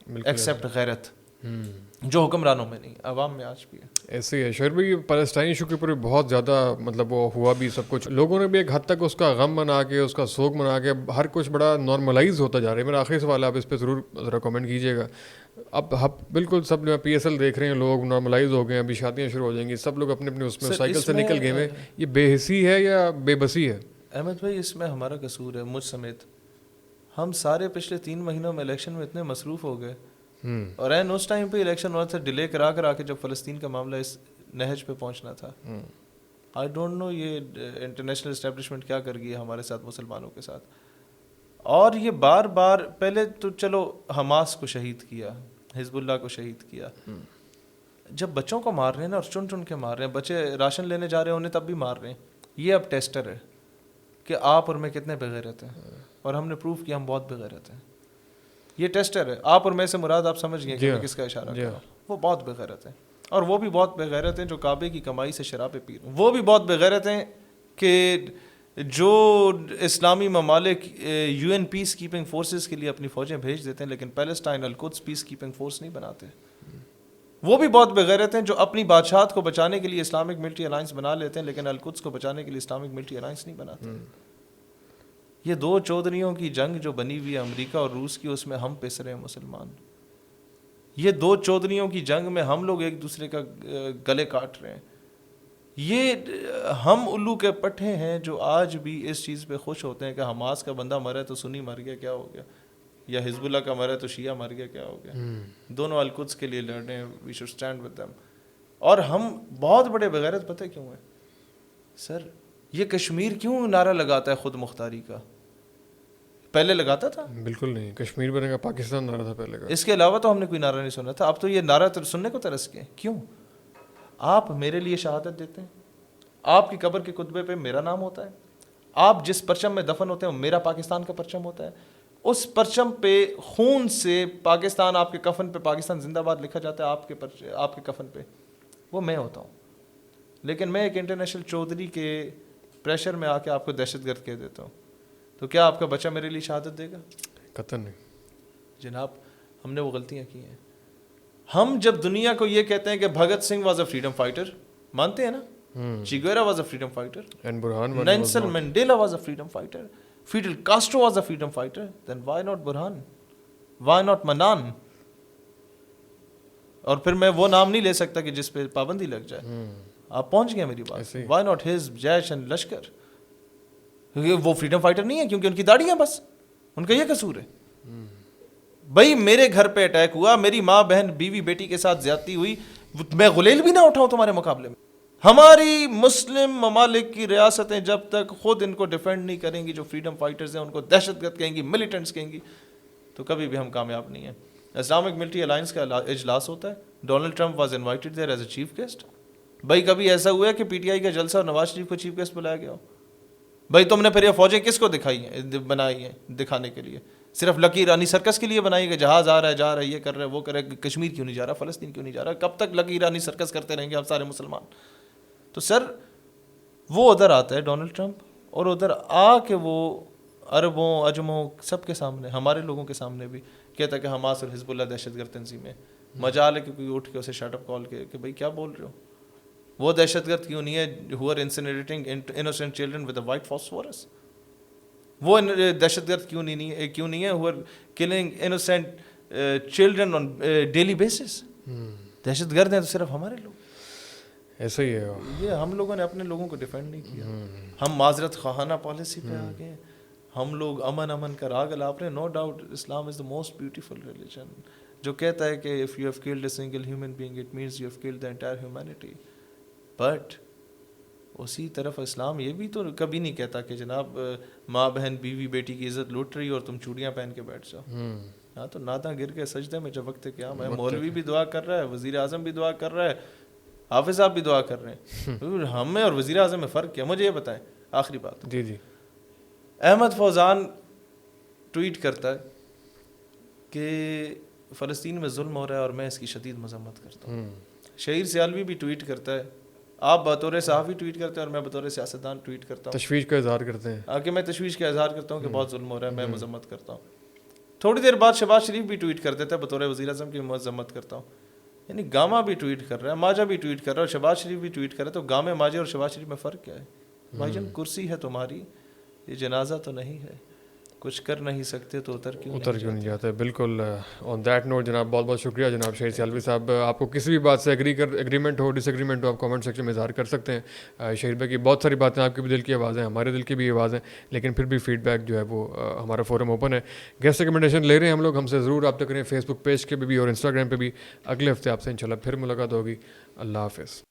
Accept غیرت جو حکمرانوں میں نہیں عوام میں آج بھی ہے. ایسے ہی ہے. شعیب بھائی فلسطینی ایشو کے اوپر بہت زیادہ مطلب وہ ہوا بھی سب کچھ. لوگوں نے بھی ایک حد تک اس کا غم منا کے اس کا سوگ منا کے ہر کچھ بڑا نارملائز ہوتا جا رہا ہے. میرا آخری سوال آپ اس پہ ضرور ذرا کامنٹ کیجیے گا. اب بالکل سب PSL دیکھ رہے ہیں لوگ نارملائز ہو گئے ہیں. ابھی شادیاں شروع ہو جائیں گی. سب لوگ اپنے اپنے اس میں سائیکل سے نکل گئے ہیں. یہ بے حسی ہے یا بے بسی ہے؟ احمد بھائی اس میں ہمارا قصور ہے مجھ سمیت. ہم سارے پچھلے 3 مہینوں میں الیکشن میں اتنے مصروف ہو گئے اور این اس ٹائم پہ الیکشن ہوا تھا ڈیلے کرا کے جب فلسطین کا معاملہ اس نہج پہ پہنچنا تھا. آئی ڈونٹ نو یہ انٹرنیشنل اسٹیبلشمنٹ کیا کر گئی ہے ہمارے ساتھ مسلمانوں کے ساتھ. اور یہ بار بار پہلے تو چلو حماس کو شہید کیا, حزب اللہ کو شہید کیا. جب بچوں کو مار رہے ہیں نا اور چن چن کے مار رہے ہیں, بچے راشن لینے جا رہے ہیں انہیں تب بھی مار رہے ہیں. یہ اب ٹیسٹر ہے کہ آپ اور میں کتنے بغیرت ہیں, اور ہم نے پروف کیا ہم بہت بغیرت ہیں. یہ ٹیسٹر ہے. آپ اور میں سے مراد آپ سمجھ گئے کہ میں کس کا اشارہ کر رہا ہوں. وہ بہت بغیرت ہیں, اور وہ بھی بہت بغیرت ہیں جو کعبے کی کمائی سے شرابیں پی رہے ہیں. وہ بھی بہت بغیرت ہیں کہ جو اسلامی ممالک UN پیس کیپنگ فورسز کے لیے اپنی فوجیں بھیج دیتے ہیں لیکن پیلسٹائن القدس پیس کیپنگ فورس نہیں بناتے. وہ بھی بہت بغیرت ہیں جو اپنی بادشاہت کو بچانے کے لیے اسلامک ملٹری الائنس بنا لیتے ہیں لیکن القدس کو بچانے کے لیے اسلامک ملٹری الائنس نہیں بناتے. یہ 2 چودھریوں کی جنگ جو بنی ہوئی ہے امریکہ اور روس کی, اس میں ہم پس رہے ہیں مسلمان. یہ 2 چودھریوں کی جنگ میں ہم لوگ ایک دوسرے کا گلے کاٹ رہے ہیں. یہ ہم الو کے پٹھے ہیں جو آج بھی اس چیز پہ خوش ہوتے ہیں کہ حماس کا بندہ مرے تو سنی مر گیا کیا ہو گیا, یا حزب اللہ کا مرے تو شیعہ مر گیا کیا ہو گیا. دونوں القدس کے لیے لڑ رہے ہیں. We should stand with them. اور ہم بہت بڑے بغیرت پتہ کیوں ہیں سر؟ یہ کشمیر کیوں نعرہ لگاتا ہے خود مختاری کا؟ پہلے لگاتا تھا؟ بالکل نہیں. کشمیر بنے گا پاکستان نعرہ تھا پہلے کا. اس کے علاوہ تو ہم نے کوئی نعرہ نہیں سنا تھا. اب تو یہ نعرہ سننے کو ترس گئے. کیوں؟ آپ میرے لیے شہادت دیتے ہیں, آپ کی قبر کے کتبے پہ میرا نام ہوتا ہے, آپ جس پرچم میں دفن ہوتے ہیں وہ میرا پاکستان کا پرچم ہوتا ہے. اس پرچم پہ خون سے پاکستان, آپ کے کفن پہ پاکستان زندہ باد لکھا جاتا ہے. آپ کے کفن پہ وہ میں ہوتا ہوں. لیکن میں ایک انٹرنیشنل چودھری کے پریشر میں آ کے آپ کو دہشت گرد کہہ دیتا ہوں, تو کیا آپ کا بچہ میرے لیے شہادت دے گا؟ قطعاً نہیں. جناب ہم نے وہ غلطیاں کی ہیں. ہم جب دنیا کو یہ کہتے ہیں کہ Bhagat Singh was a freedom fighter, مانتے ہیں نا, Che Guevara was a freedom fighter, Nelson Mandela was a freedom fighter, Fidel Castro was a freedom fighter, then why not Burhan, why not Mannan? اور پھر میں وہ نام نہیں لے سکتا کہ جس پہ پابندی لگ جائے. آپ پہنچ گئے میری بات. وائی ناٹ حزب, جیش اینڈ لشکر؟ وہ فریڈم فائٹر نہیں ہے کیونکہ ان کی داڑھی ہے بس, ان کا یہ قصور ہے. بھائی میرے گھر پہ اٹیک ہوا, میری ماں بہن بیوی بیٹی کے ساتھ زیادتی ہوئی, میں غلیل بھی نہ اٹھاؤں تمہارے مقابلے میں؟ ہماری مسلم ممالک کی ریاستیں جب تک خود ان کو ڈیفینڈ نہیں کریں گی, جو فریڈم فائٹرز ہیں ان کو دہشت گرد کہیں گی, ملیٹنٹس کہیں گی, تو کبھی بھی ہم کامیاب نہیں ہیں. اسلامک ملٹری الائنس کا اجلاس ہوتا ہے, Donald Trump was invited there as a chief guest. بھائی کبھی ایسا ہوا ہے کہ پی ٹی آئی کا جلسہ اور نواز شریف کو چیف گیسٹ بلایا گیا ہو؟ بھائی تم نے پھر یہ فوجیں کس کو دکھائی ہیں, بنائی ہیں دکھانے کے لیے؟ صرف لکی ایرانی سرکس کے لیے بنائی کہ جہاز آ رہا ہے جا رہا ہے یہ کر رہا ہے وہ کر رہا ہے, کشمیر کیوں نہیں جا رہا, فلسطین کیوں نہیں جا رہا, کب تک لکی ایرانی سرکس کرتے رہیں گے ہم سارے مسلمان؟ تو سر وہ ادھر آتا ہے ڈونلڈ ٹرمپ, اور ادھر آ کے وہ عربوں عجموں سب کے سامنے, ہمارے لوگوں کے سامنے بھی کہتا ہے کہ حماس اور حزب اللہ دہشت گرد تنظیمیں. مجال ہے کہ کوئی اٹھ کے اسے شٹ اپ کال کہ بھائی کیا بول رہے ہو, وہ دہشت گرد کیوں نہیں ہے who are incinerating innocent children with a white phosphorus؟ وہ دہشت گرد کیوں نہیں ہے who are killing innocent children on daily basis؟ دہشت گرد ہیں تو صرف ہمارے لوگ. ایسا ہی ہے, یہ ہم لوگوں نے اپنے لوگوں کو ڈیفینڈ نہیں کیا, ہم معذرت خواہانہ پالیسی پہ آ گئے, ہم لوگ امن کا راگ الاپ رہے ہیں. No doubt Islam is the most beautiful religion, جو کہتا ہے کہ if you have killed a single human being it means you have killed the entire humanity. But اسی طرف اسلام یہ بھی تو کبھی نہیں کہتا کہ جناب ماں بہن بیوی بیٹی کی عزت لوٹ رہی اور تم چوڑیاں پہن کے بیٹھ جاؤ. ہاں تو ناداں گر کے سجدے میں جب وقت قیام ہے, مولوی بھی دعا کر رہا ہے, وزیر اعظم بھی دعا کر رہا ہے, حافظ صاحب بھی دعا کر رہے ہیں. ہم میں اور وزیر اعظم میں فرق کیا؟ مجھے یہ بتائیں. آخری بات, جی جی, احمد فوزان ٹویٹ کرتا ہے کہ فلسطین میں ظلم ہو رہا ہے اور میں اس کی شدید مذمت کرتا ہوں. شہیر سیالوی بھی ٹویٹ کرتا ہے, آپ بطور صحافی ٹویٹ کرتے ہیں اور میں بطور سیاستدان ٹویٹ کرتا ہوں, تشویش کا اظہار کرتے ہیں کہ میں تشویش کا اظہار کرتا ہوں کہ بہت ظلم ہو رہا ہے, میں مذمت کرتا ہوں. تھوڑی دیر بعد شہباز شریف بھی ٹویٹ کر دیتا ہے بطور وزیر اعظم کی مذمت کرتا ہوں. یعنی گاما بھی ٹویٹ کر رہا ہے, ماجا بھی ٹویٹ کر رہا ہے اور شہباز شریف بھی ٹویٹ کر رہا ہے. تو گامے ماجے اور شہباز شریف میں فرق کیا ہے؟ بھائی جان کرسی ہے تمہاری, یہ جنازہ تو نہیں ہے, کچھ کر نہیں سکتے تو اتر کیوں نہیں جاتے. بالکل. آن دیٹ نوٹ جناب بہت بہت شکریہ جناب شہیر سیالوی صاحب. آپ کو کسی بھی بات سے ایگریمنٹ ہو ڈس ایگریمنٹ ہو آپ کامنٹ سیکشن میں اظہار کر سکتے ہیں. شہیر بھائی کی بہت ساری باتیں آپ کے بھی دل کی آواز ہیں, ہمارے دل کی بھی آواز ہیں, لیکن پھر بھی فیڈ بیک جو ہے وہ ہمارا فورم اوپن ہے. گیسٹ ریکمنڈیشن لے رہے ہیں ہم لوگ, ہم سے ضرور رابطہ کریں فیس بک پیج کے بھی اور انسٹاگرام پہ بھی. اگلے ہفتے آپ سے انشاءاللہ پھر ملاقات ہوگی. اللہ حافظ.